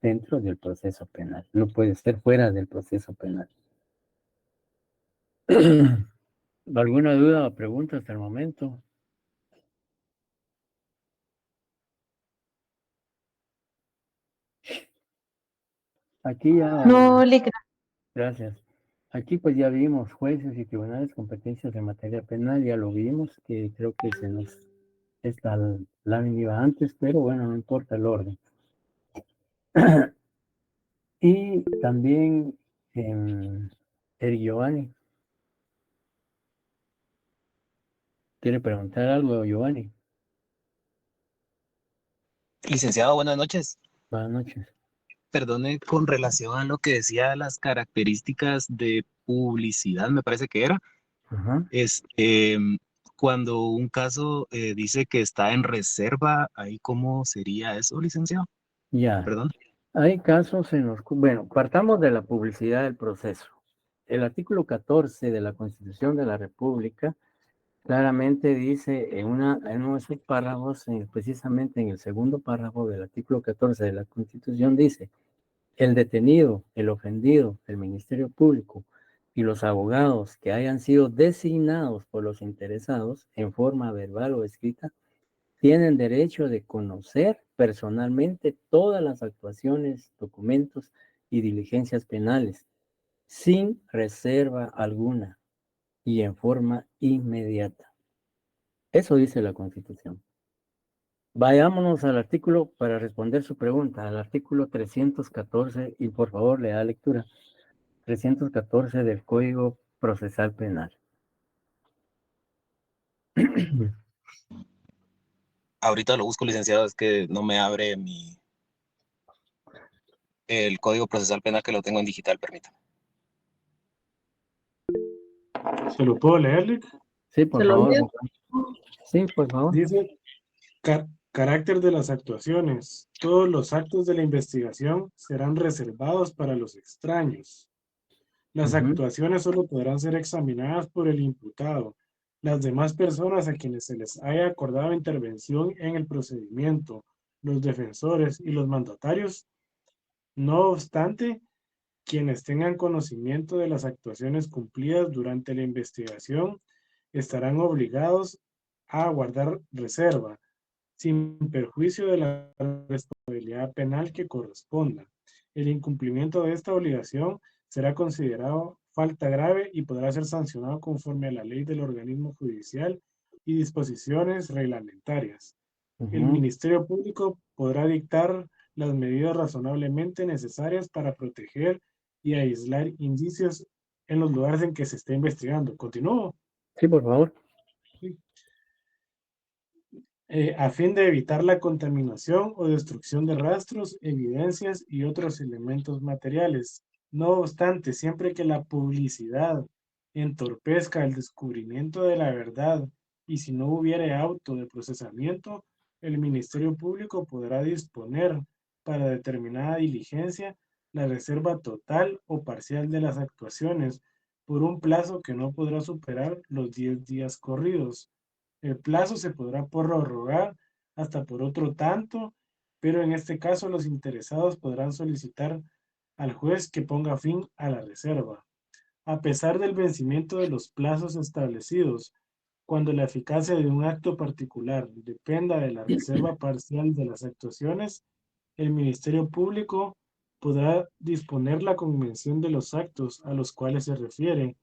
dentro del proceso penal. No puede ser fuera del proceso penal. ¿Alguna duda o pregunta hasta el momento? Aquí ya... No, Gracias. Aquí pues ya vimos jueces y tribunales, competencias en materia penal, ya lo vimos, que creo que se nos... Esta lámina iba antes, pero bueno, no importa el orden. Y también Eric Giovanni. ¿Quiere preguntar algo, Giovanni? Licenciado, buenas noches. Buenas noches. Perdone, con relación a lo que decía las características de publicidad, me parece que era, Ajá. Cuando un caso dice que está en reserva, ¿ahí cómo sería eso, licenciado? Ya. Perdón. Hay casos en los... Bueno, partamos de la publicidad del proceso. El artículo 14 de la Constitución de la República Claramente dice en uno de sus párrafos, precisamente en el segundo párrafo del artículo 14 de la Constitución, dice: el detenido, el ofendido, el Ministerio Público y los abogados que hayan sido designados por los interesados en forma verbal o escrita tienen derecho de conocer personalmente todas las actuaciones, documentos y diligencias penales, sin reserva alguna y en forma inmediata. Eso dice la Constitución. Vayámonos al artículo para responder su pregunta, al artículo 314, y por favor le da lectura. 314 del Código Procesal Penal. Ahorita lo busco, licenciado, es que no me abre el Código Procesal Penal, que lo tengo en digital, permítame. ¿Se lo puedo leer, Lick? Sí, por favor. Sí, por favor. Dice, carácter de las actuaciones. Todos los actos de la investigación serán reservados para los extraños. Las actuaciones solo podrán ser examinadas por el imputado, las demás personas a quienes se les haya acordado intervención en el procedimiento, los defensores y los mandatarios. No obstante, quienes tengan conocimiento de las actuaciones cumplidas durante la investigación estarán obligados a guardar reserva, sin perjuicio de la responsabilidad penal que corresponda. El incumplimiento de esta obligación será considerado falta grave y podrá ser sancionado conforme a la ley del organismo judicial y disposiciones reglamentarias. El Ministerio Público podrá dictar las medidas razonablemente necesarias para proteger y aislar indicios en los lugares en que se esté investigando. ¿Continúo? Sí, por favor. Sí. A fin de evitar la contaminación o destrucción de rastros, evidencias y otros elementos materiales. No obstante, siempre que la publicidad entorpezca el descubrimiento de la verdad y si no hubiere auto de procesamiento, el Ministerio Público podrá disponer para determinada diligencia la reserva total o parcial de las actuaciones por un plazo que no podrá superar los 10 días corridos. El plazo se podrá prorrogar hasta por otro tanto, pero en este caso los interesados podrán solicitar al juez que ponga fin a la reserva. A pesar del vencimiento de los plazos establecidos, cuando la eficacia de un acto particular dependa de la reserva parcial de las actuaciones, el Ministerio Público podrá disponer la convención de los actos a los cuales se refiere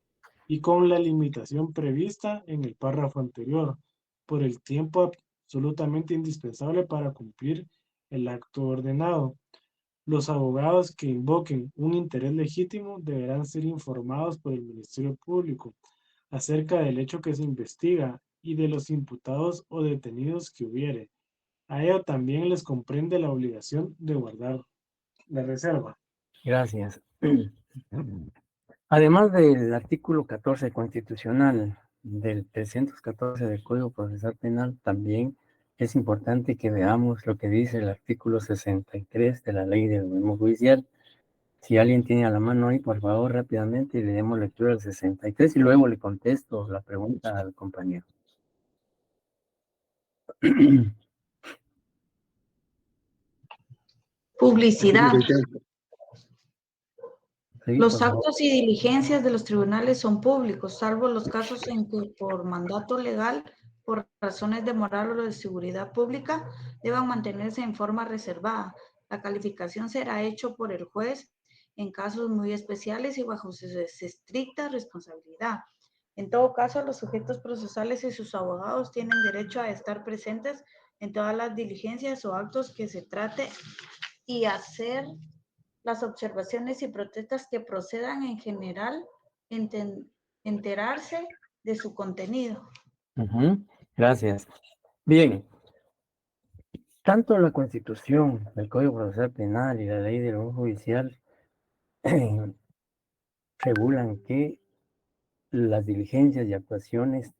y con la limitación prevista en el párrafo anterior, por el tiempo absolutamente indispensable para cumplir el acto ordenado. Los abogados que invoquen un interés legítimo deberán ser informados por el Ministerio Público acerca del hecho que se investiga y de los imputados o detenidos que hubiere. A ello también les comprende la obligación de guardar la reserva. Gracias. Además del artículo 14 constitucional del 314 del Código Procesal Penal, también es importante que veamos lo que dice el artículo 63 de la Ley del Organismo Judicial. Si alguien tiene a la mano ahí, por favor, rápidamente, le demos lectura al 63 y luego le contesto la pregunta al compañero. Publicidad. Sí, Los por favor. actos y diligencias de los tribunales son públicos, salvo los casos en que por mandato legal, por razones de moral o de seguridad pública, deban mantenerse en forma reservada. La calificación será hecha por el juez en casos muy especiales y bajo su estricta responsabilidad. En todo caso, los sujetos procesales y sus abogados tienen derecho a estar presentes en todas las diligencias o actos que se trate y hacer las observaciones y protestas que procedan en general, enterarse de su contenido. Gracias. Bien, tanto la Constitución, el Código Procesal Penal y la Ley del Orden Judicial regulan que las diligencias y actuaciones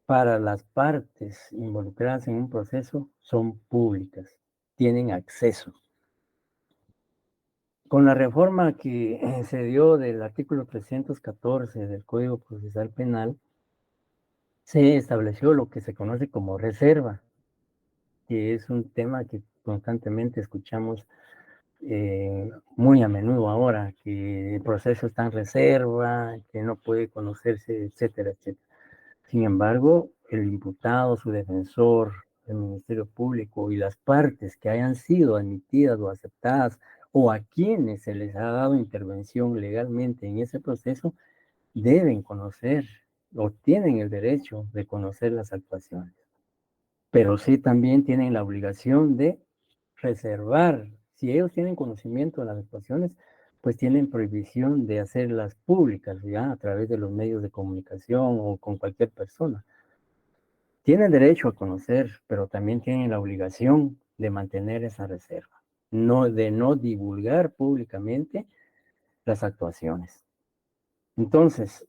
para las partes involucradas en un proceso son públicas, tienen acceso. Con la reforma que se dio del artículo 314 del Código Procesal Penal, se estableció lo que se conoce como reserva, que es un tema que constantemente escuchamos muy a menudo ahora, que el proceso está en reserva, que no puede conocerse, etcétera, etcétera. Sin embargo, el imputado, su defensor, el Ministerio Público y las partes que hayan sido admitidas o aceptadas o a quienes se les ha dado intervención legalmente en ese proceso, deben conocer o tienen el derecho de conocer las actuaciones. Pero sí también tienen la obligación de reservar. Si ellos tienen conocimiento de las actuaciones, pues tienen prohibición de hacerlas públicas, ya a través de los medios de comunicación o con cualquier persona. Tienen derecho a conocer, pero también tienen la obligación de mantener esa reserva, de no divulgar públicamente las actuaciones. Entonces,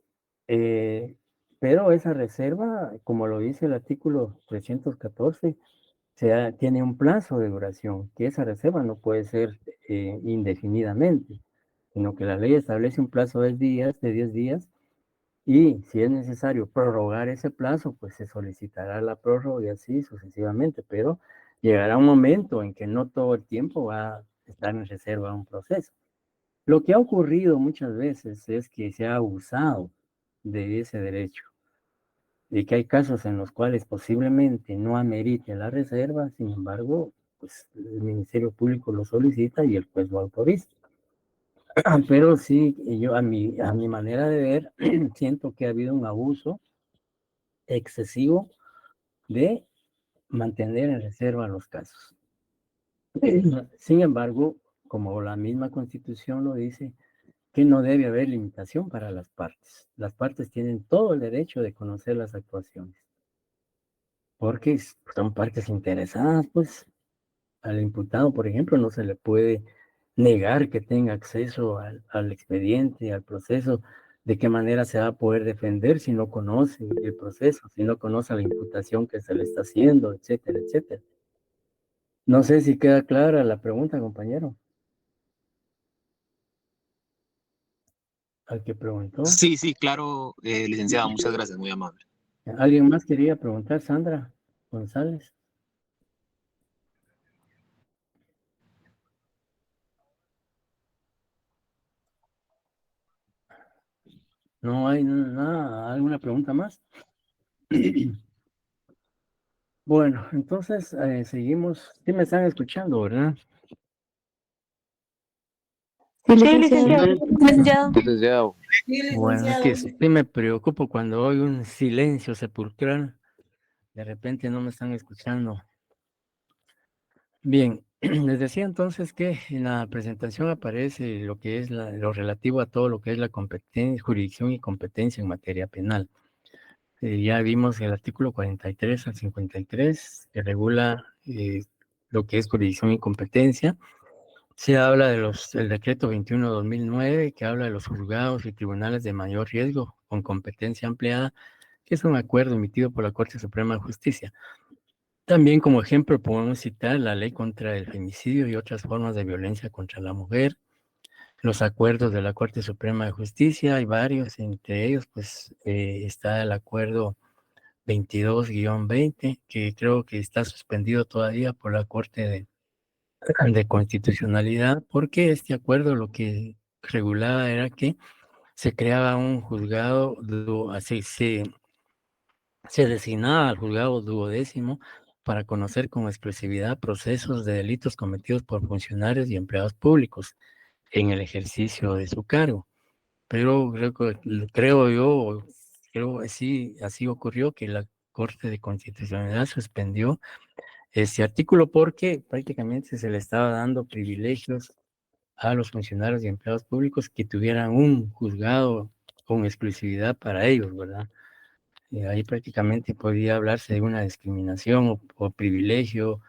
pero esa reserva, como lo dice el artículo 314, tiene un plazo de duración, que esa reserva no puede ser indefinidamente, sino que la ley establece un plazo de 10 días, y si es necesario prorrogar ese plazo, pues se solicitará la prórroga y así sucesivamente, pero llegará un momento en que no todo el tiempo va a estar en reserva un proceso. Lo que ha ocurrido muchas veces es que se ha abusado de ese derecho y que hay casos en los cuales posiblemente no amerite la reserva, sin embargo, pues el Ministerio Público lo solicita y el juez lo autoriza. Pero sí, yo a mi manera de ver, siento que ha habido un abuso excesivo de mantener en reserva los casos. Sin embargo, como la misma Constitución lo dice, que no debe haber limitación para las partes. Las partes tienen todo el derecho de conocer las actuaciones, porque son partes interesadas, pues al imputado, por ejemplo, no se le puede negar que tenga acceso al expediente, al proceso. ¿De qué manera se va a poder defender si no conoce el proceso, si no conoce la imputación que se le está haciendo, etcétera, etcétera? No sé si queda clara la pregunta, compañero. Al que preguntó. Sí, sí, claro, licenciado, muchas gracias, muy amable. ¿Alguien más quería preguntar? Sandra González. ¿No hay nada, alguna pregunta más? Bueno, entonces seguimos. Sí me están escuchando, ¿verdad? Sí, licenciado. Licenciado. Bueno, es que sí me preocupo cuando oigo un silencio sepulcral. De repente no me están escuchando. Bien, les decía entonces que en la presentación aparece lo que es lo relativo a todo lo que es la competencia, jurisdicción y competencia en materia penal. Ya vimos el artículo 43 al 53, que regula lo que es jurisdicción y competencia. Se habla del decreto 21/2009, que habla de los juzgados y tribunales de mayor riesgo con competencia ampliada, que es un acuerdo emitido por la Corte Suprema de Justicia. También como ejemplo podemos citar la ley contra el femicidio y otras formas de violencia contra la mujer, los acuerdos de la Corte Suprema de Justicia, hay varios, entre ellos pues está el acuerdo 22-20, que creo que está suspendido todavía por la Corte de Constitucionalidad, porque este acuerdo lo que regulaba era que se creaba un juzgado, así se designaba al juzgado duodécimo para conocer con exclusividad procesos de delitos cometidos por funcionarios y empleados públicos en el ejercicio de su cargo. Pero creo que sí, así ocurrió, que la Corte de Constitucionalidad suspendió este artículo porque prácticamente se le estaba dando privilegios a los funcionarios y empleados públicos que tuvieran un juzgado con exclusividad para ellos, ¿verdad? Ahí prácticamente podría hablarse de una discriminación o privilegio,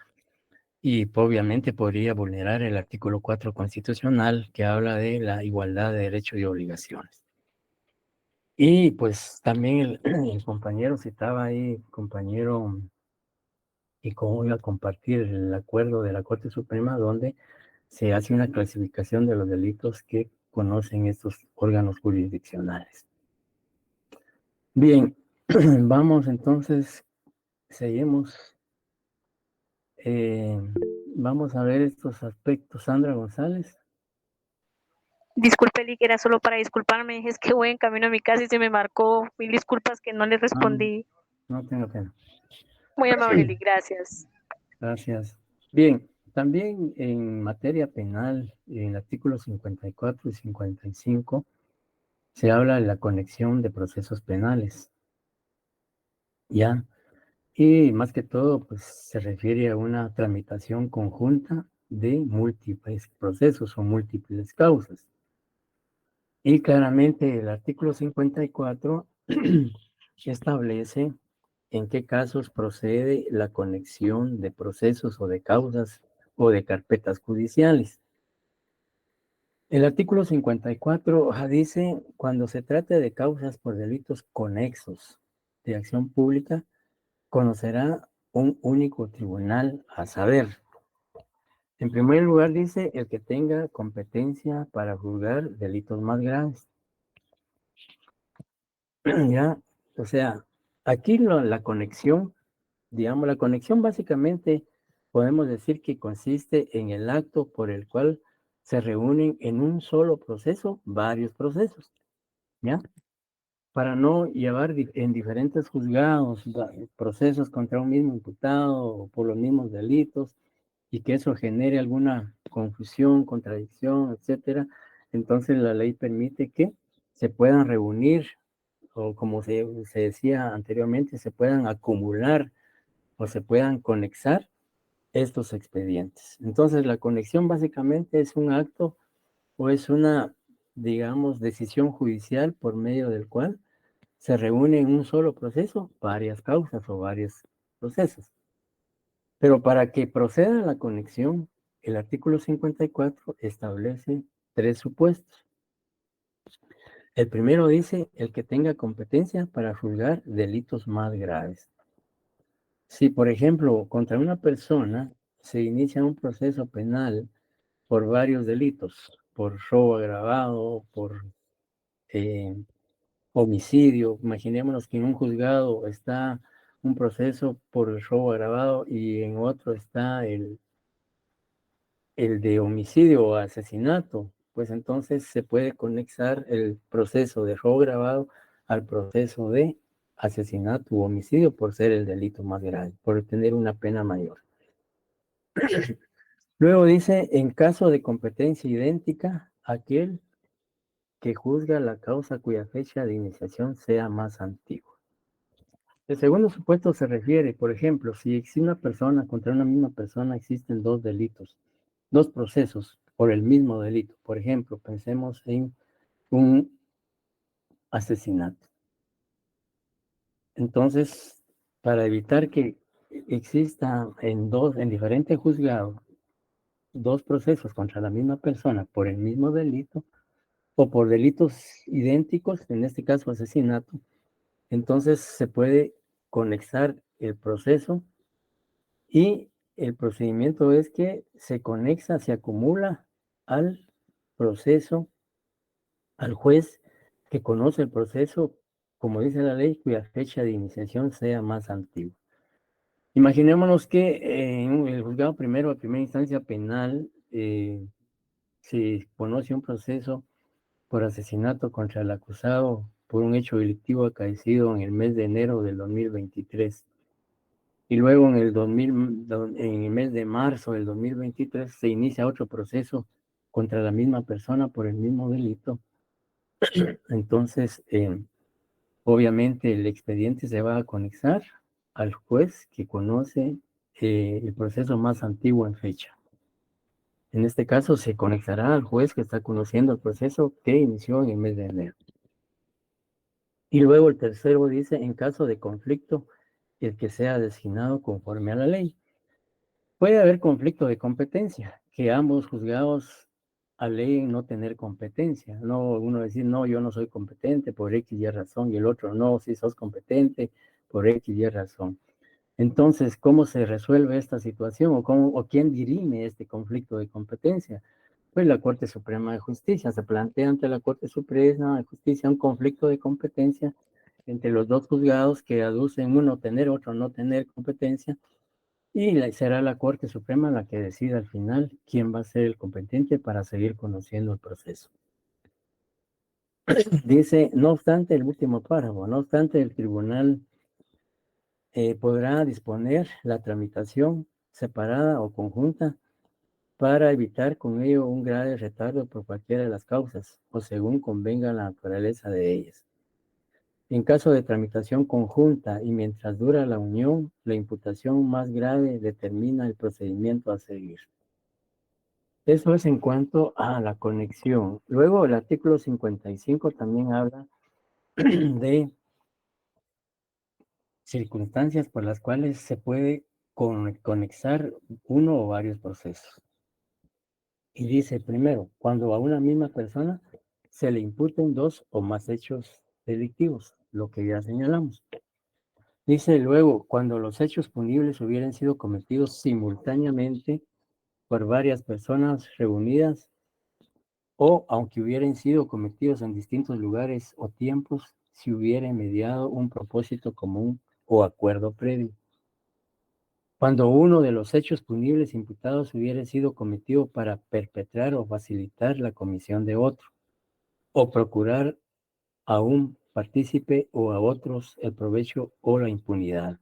y obviamente podría vulnerar el artículo 4 constitucional, que habla de la igualdad de derechos y obligaciones. Y pues también el compañero citaba ahí, compañero, y cómo iba a compartir el acuerdo de la Corte Suprema, donde se hace una clasificación de los delitos que conocen estos órganos jurisdiccionales. Bien, Vamos entonces, seguimos. Vamos a ver estos aspectos. Sandra González. Disculpe, Eli, que era solo para disculparme. Es que voy en camino a mi casa y se me marcó. Mil disculpas que no le respondí. No tengo pena. Muy amable, Eli, gracias. Gracias. Bien, también en materia penal, en el artículo 54 y 55, se habla de la conexión de procesos penales. ¿Ya? Y más que todo, pues se refiere a una tramitación conjunta de múltiples procesos o múltiples causas. Y claramente el artículo 54 establece en qué casos procede la conexión de procesos o de causas o de carpetas judiciales. El artículo 54 dice, cuando se trate de causas por delitos conexos de acción pública, conocerá un único tribunal a saber. En primer lugar dice el que tenga competencia para juzgar delitos más graves. Ya, o sea, aquí la conexión, digamos, la conexión básicamente podemos decir que consiste en el acto por el cual se reúnen en un solo proceso varios procesos, ¿ya? Para no llevar en diferentes juzgados procesos contra un mismo imputado o por los mismos delitos y que eso genere alguna confusión, contradicción, etcétera. Entonces la ley permite que se puedan reunir o como se decía anteriormente, se puedan acumular o se puedan conexar estos expedientes. Entonces la conexión básicamente es un acto o es una, digamos, decisión judicial por medio del cual se reúne en un solo proceso varias causas o varios procesos. Pero para que proceda la conexión, el artículo 54 establece 3 supuestos. El primero dice el que tenga competencia para juzgar delitos más graves. Si, por ejemplo, contra una persona se inicia un proceso penal por varios delitos, por robo agravado, por homicidio, imaginémonos que en un juzgado está un proceso por el robo agravado y en otro está el de homicidio o asesinato, pues entonces se puede conectar el proceso de robo agravado al proceso de asesinato u homicidio por ser el delito más grave, por tener una pena mayor. Luego dice, en caso de competencia idéntica, aquel que juzga la causa cuya fecha de iniciación sea más antigua. El segundo supuesto se refiere, por ejemplo, si existe una persona, contra una misma persona existen 2 delitos, 2 procesos por el mismo delito. Por ejemplo, pensemos en un asesinato. Entonces, para evitar que exista en diferentes juzgados, 2 procesos contra la misma persona por el mismo delito o por delitos idénticos, en este caso asesinato, entonces se puede conexar el proceso y el procedimiento es que se conexa, se acumula al proceso, al juez que conoce el proceso, como dice la ley, cuya fecha de iniciación sea más antigua. Imaginémonos que en el juzgado primero de primera instancia penal se conoce un proceso por asesinato contra el acusado por un hecho delictivo acaecido en el mes de enero del 2023. Y luego en el mes de marzo del 2023 se inicia otro proceso contra la misma persona por el mismo delito. Entonces, obviamente el expediente se va a conexar al juez que conoce el proceso más antiguo en fecha. En este caso se conectará al juez que está conociendo el proceso que inició en el mes de enero. Y luego el tercero dice, en caso de conflicto, el que sea designado conforme a la ley. Puede haber conflicto de competencia, que ambos juzgados aleguen no tener competencia. No, uno decir, no, yo no soy competente por X y razón, y el otro, no, sí sos competente por X y razón. Entonces, ¿cómo se resuelve esta situación o quién dirime este conflicto de competencia? Pues la Corte Suprema de Justicia. Se plantea ante la Corte Suprema de Justicia un conflicto de competencia entre los dos juzgados que aducen uno tener, otro no tener competencia, y será la Corte Suprema la que decida al final quién va a ser el competente para seguir conociendo el proceso. Dice, no obstante, el último párrafo, no obstante, el tribunal podrá disponer la tramitación separada o conjunta para evitar con ello un grave retardo por cualquiera de las causas o según convenga la naturaleza de ellas. En caso de tramitación conjunta y mientras dura la unión, la imputación más grave determina el procedimiento a seguir. Eso es en cuanto a la conexión. Luego el artículo 55 también habla de circunstancias por las cuales se puede conexar uno o varios procesos. Y dice, primero, cuando a una misma persona se le imputen dos o más hechos delictivos, lo que ya señalamos. Dice luego, cuando los hechos punibles hubieran sido cometidos simultáneamente por varias personas reunidas o aunque hubieran sido cometidos en distintos lugares o tiempos, si hubiera mediado un propósito común o acuerdo previo. Cuando uno de los hechos punibles imputados hubiera sido cometido para perpetrar o facilitar la comisión de otro, o procurar a un partícipe o a otros el provecho o la impunidad.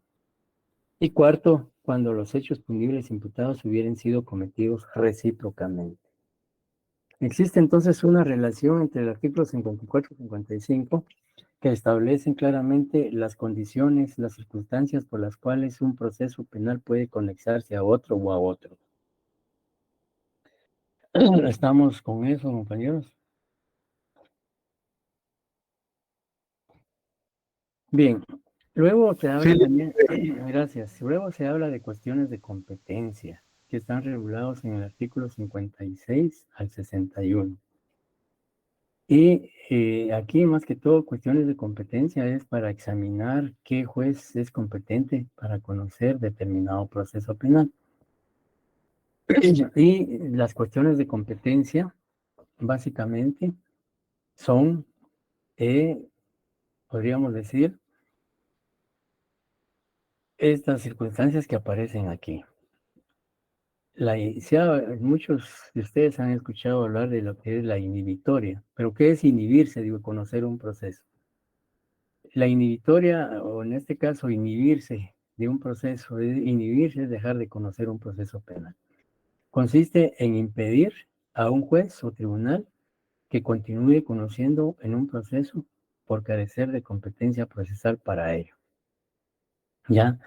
Y cuarto, cuando los hechos punibles imputados hubieran sido cometidos recíprocamente. Existe entonces una relación entre el artículo 54 y 55 que establecen claramente las condiciones, las circunstancias por las cuales un proceso penal puede conexarse a otro o a otro. ¿Estamos con eso, compañeros? Bien, luego se habla también, gracias, luego se habla de cuestiones de competencia que están regulados en el artículo 56 al 61. Y aquí más que todo cuestiones de competencia es para examinar qué juez es competente para conocer determinado proceso penal. Y las cuestiones de competencia básicamente son, podríamos decir, estas circunstancias que aparecen aquí. Muchos de ustedes han escuchado hablar de lo que es la inhibitoria, pero ¿qué es inhibirse? Digo, conocer un proceso. La inhibitoria, o en este caso, inhibirse de un proceso, inhibirse es dejar de conocer un proceso penal. Consiste en impedir a un juez o tribunal que continúe conociendo en un proceso por carecer de competencia procesal para ello. ¿Ya?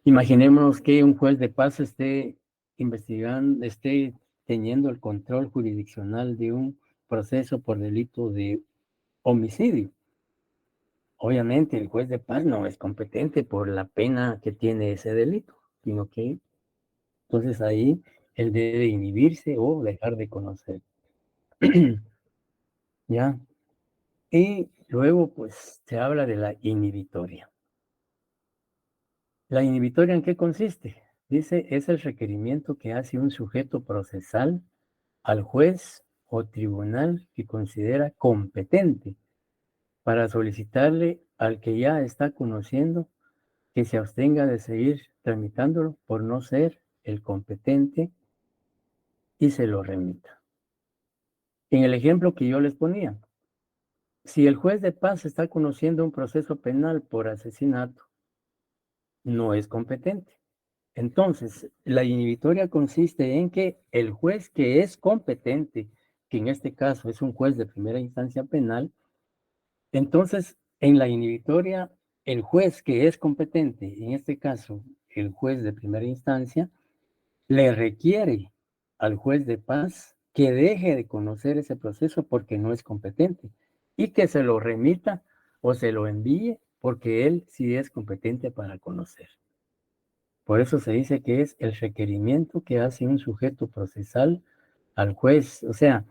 Imaginémonos que un juez de paz esté investigando, esté teniendo el control jurisdiccional de un proceso por delito de homicidio. Obviamente el juez de paz no es competente por la pena que tiene ese delito, sino que entonces ahí él debe inhibirse o dejar de conocer. ¿Ya? Y luego pues se habla de la inhibitoria. ¿La inhibitoria en qué consiste? Dice, es el requerimiento que hace un sujeto procesal al juez o tribunal que considera competente para solicitarle al que ya está conociendo que se abstenga de seguir tramitándolo por no ser el competente y se lo remita. En el ejemplo que yo les ponía, si el juez de paz está conociendo un proceso penal por asesinato, no es competente. Entonces, la inhibitoria consiste en que el juez que es competente, que en este caso es un juez de primera instancia penal, entonces en la inhibitoria, el juez que es competente, en este caso el juez de primera instancia, le requiere al juez de paz que deje de conocer ese proceso porque no es competente y que se lo remita o se lo envíe porque él sí es competente para conocer. Por eso se dice que es el requerimiento que hace un sujeto procesal al juez. O sea,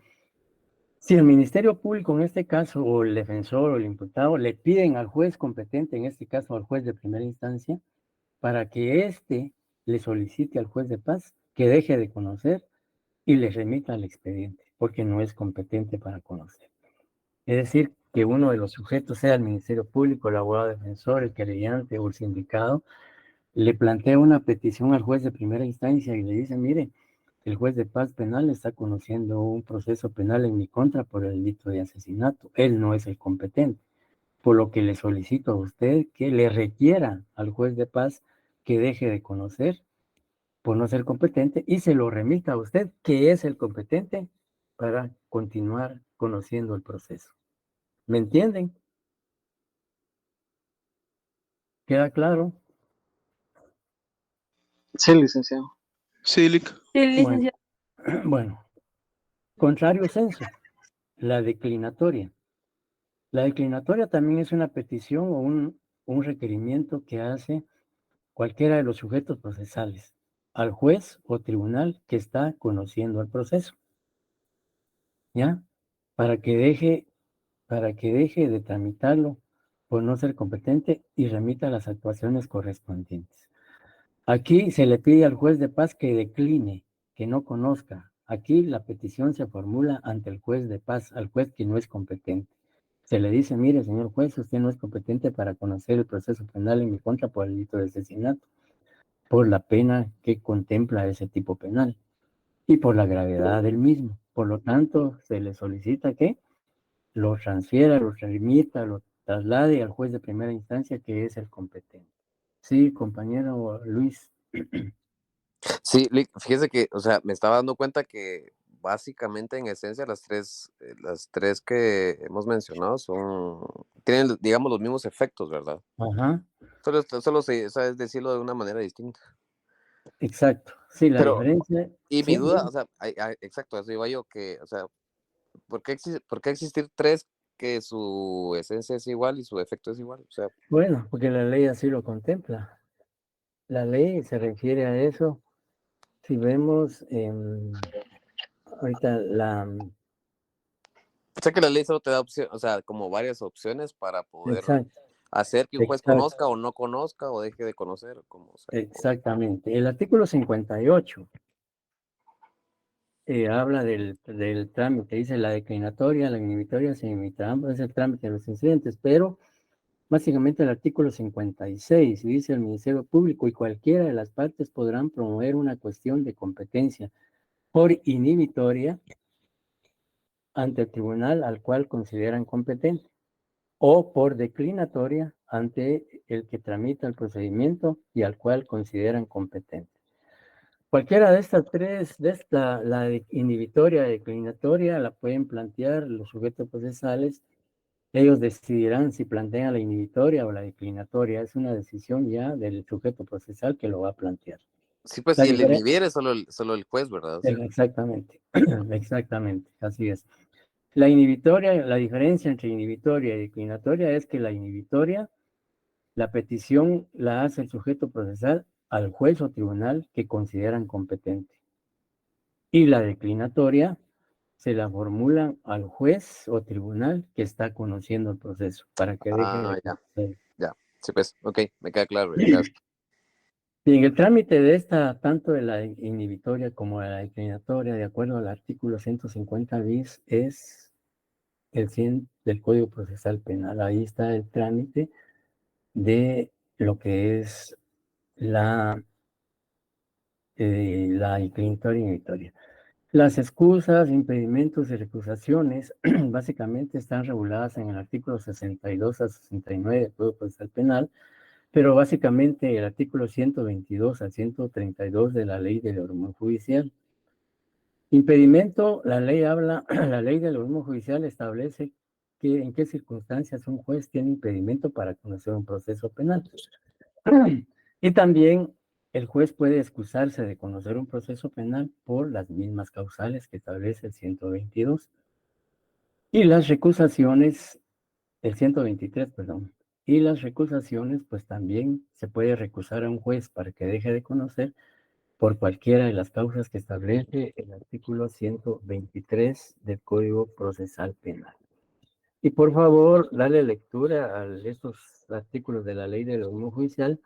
si el Ministerio Público en este caso, o el defensor o el imputado, le piden al juez competente, en este caso al juez de primera instancia, para que éste le solicite al juez de paz que deje de conocer y le remita al expediente, porque no es competente para conocer. Es decir, que uno de los sujetos sea el Ministerio Público, el abogado defensor, el querellante o el sindicado, le plantea una petición al juez de primera instancia y le dice, mire, el juez de paz penal está conociendo un proceso penal en mi contra por el delito de asesinato. Él no es el competente, por lo que le solicito a usted que le requiera al juez de paz que deje de conocer por no ser competente y se lo remita a usted, que es el competente, para continuar conociendo el proceso. ¿Me entienden? ¿Queda claro? Sí, licenciado. Sí, Lic. Sí, licenciado. Bueno, contrario censo, la declinatoria. La declinatoria también es una petición o un requerimiento que hace cualquiera de los sujetos procesales al juez o tribunal que está conociendo el proceso, ¿ya? Para que deje de tramitarlo por no ser competente y remita las actuaciones correspondientes. Aquí se le pide al juez de paz que decline, que no conozca. Aquí la petición se formula ante el juez de paz, al juez que no es competente. Se le dice, mire, señor juez, usted no es competente para conocer el proceso penal en mi contra por el delito de asesinato, por la pena que contempla ese tipo penal y por la gravedad del mismo. Por lo tanto, se le solicita que lo transfiera, lo remita, lo traslade al juez de primera instancia, que es el competente. Sí, compañero Luis. Sí, fíjese que, o sea, me estaba dando cuenta que básicamente en esencia las tres que hemos mencionado tienen, digamos, los mismos efectos, ¿verdad? Ajá. Solo o sea, es decirlo de una manera distinta. Exacto. Sí, la Pero, diferencia. y mi Sí, duda, o sea, exacto, eso iba yo, que, o sea, ¿por qué existir tres que su esencia es igual y su efecto es igual? O sea, bueno, porque la ley así lo contempla. La ley se refiere a eso. Si vemos ahorita o sea que la ley solo te da opción, o sea, como varias opciones para poder exacto, hacer que un juez exacto, conozca o no conozca o deje de conocer, como, o sea, exactamente. El artículo 58 habla del trámite, dice la declinatoria, la inhibitoria, se limita ambos, es el trámite de los incidentes, pero básicamente el artículo 56 dice el Ministerio Público y cualquiera de las partes podrán promover una cuestión de competencia por inhibitoria ante el tribunal al cual consideran competente o por declinatoria ante el que tramita el procedimiento y al cual consideran competente. Cualquiera de estas tres, la inhibitoria, declinatoria, la pueden plantear los sujetos procesales. Ellos decidirán si plantean la inhibitoria o la declinatoria. Es una decisión ya del sujeto procesal que lo va a plantear. sí, pues La si el diferencia. inhibir es solo el juez, ¿verdad? O sea, Exactamente, exactamente, así es. La inhibitoria, la diferencia entre inhibitoria y declinatoria es que la inhibitoria, la petición la hace el sujeto procesal al juez o tribunal que consideran competente. Y la declinatoria se la formulan al juez o tribunal que está conociendo el proceso para que deje de conocer. ya, sí, pues, ok, me queda claro, gracias. Y en el trámite de esta, tanto de la inhibitoria como de la declinatoria, de acuerdo al artículo 150 bis, es el 100 del Código Procesal Penal. Ahí está el trámite de lo que es la inclinatoria y inhibitoria. Las excusas, impedimentos y recusaciones básicamente están reguladas en el artículo 62 a 69 del Código Procesal Penal, pero básicamente el artículo 122 al 132 de la Ley del Orden Judicial. Impedimento, la ley la Ley del Orden Judicial establece que en qué circunstancias un juez tiene impedimento para conocer un proceso penal. Y también el juez puede excusarse de conocer un proceso penal por las mismas causales que establece el 122. Y las recusaciones, el 123, perdón. Y las recusaciones, pues también se puede recusar a un juez para que deje de conocer por cualquiera de las causas que establece el artículo 123 del Código Procesal Penal. Y por favor, darle lectura a estos artículos de la Ley del Orden Judicial,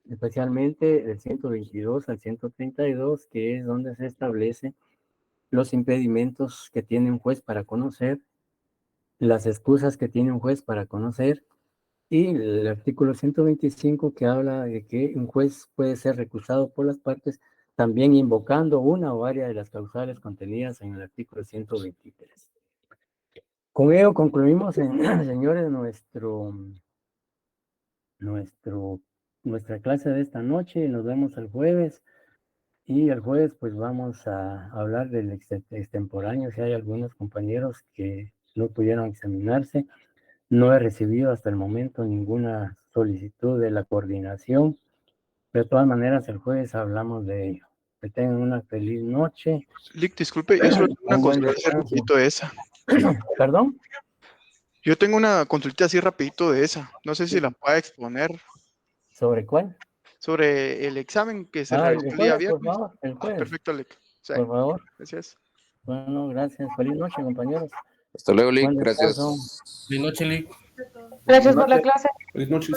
especialmente del 122 al 132, que es donde se establece los impedimentos que tiene un juez para conocer las excusas que tiene un juez para conocer, y el artículo 125 que habla de que un juez puede ser recusado por las partes, también invocando una o varias de las causales contenidas en el artículo 123. Con ello concluimos, señores, nuestra clase de esta noche, y nos vemos el jueves. Y el jueves pues vamos a hablar del extemporáneo, si hay algunos compañeros que no pudieron examinarse. No he recibido hasta el momento ninguna solicitud de la coordinación. De todas maneras, el jueves hablamos de ello. Que tengan una feliz noche. Lick, disculpe, yo solo tengo una Un buen consulta así descanso. rapidito de esa. ¿Perdón? Yo tengo una consulta así rapidito de esa. No sé si la pueda exponer. ¿Sobre cuál? Sobre el examen que se El realizó el día jueves, por viernes. favor, el jueves. Perfecto, Lick. Sí, Por favor. gracias. Bueno, gracias. Feliz noche, compañeros. Hasta luego, Lick. Buen descanso. Gracias. Feliz noche, Lick. Gracias por la clase. Feliz noche.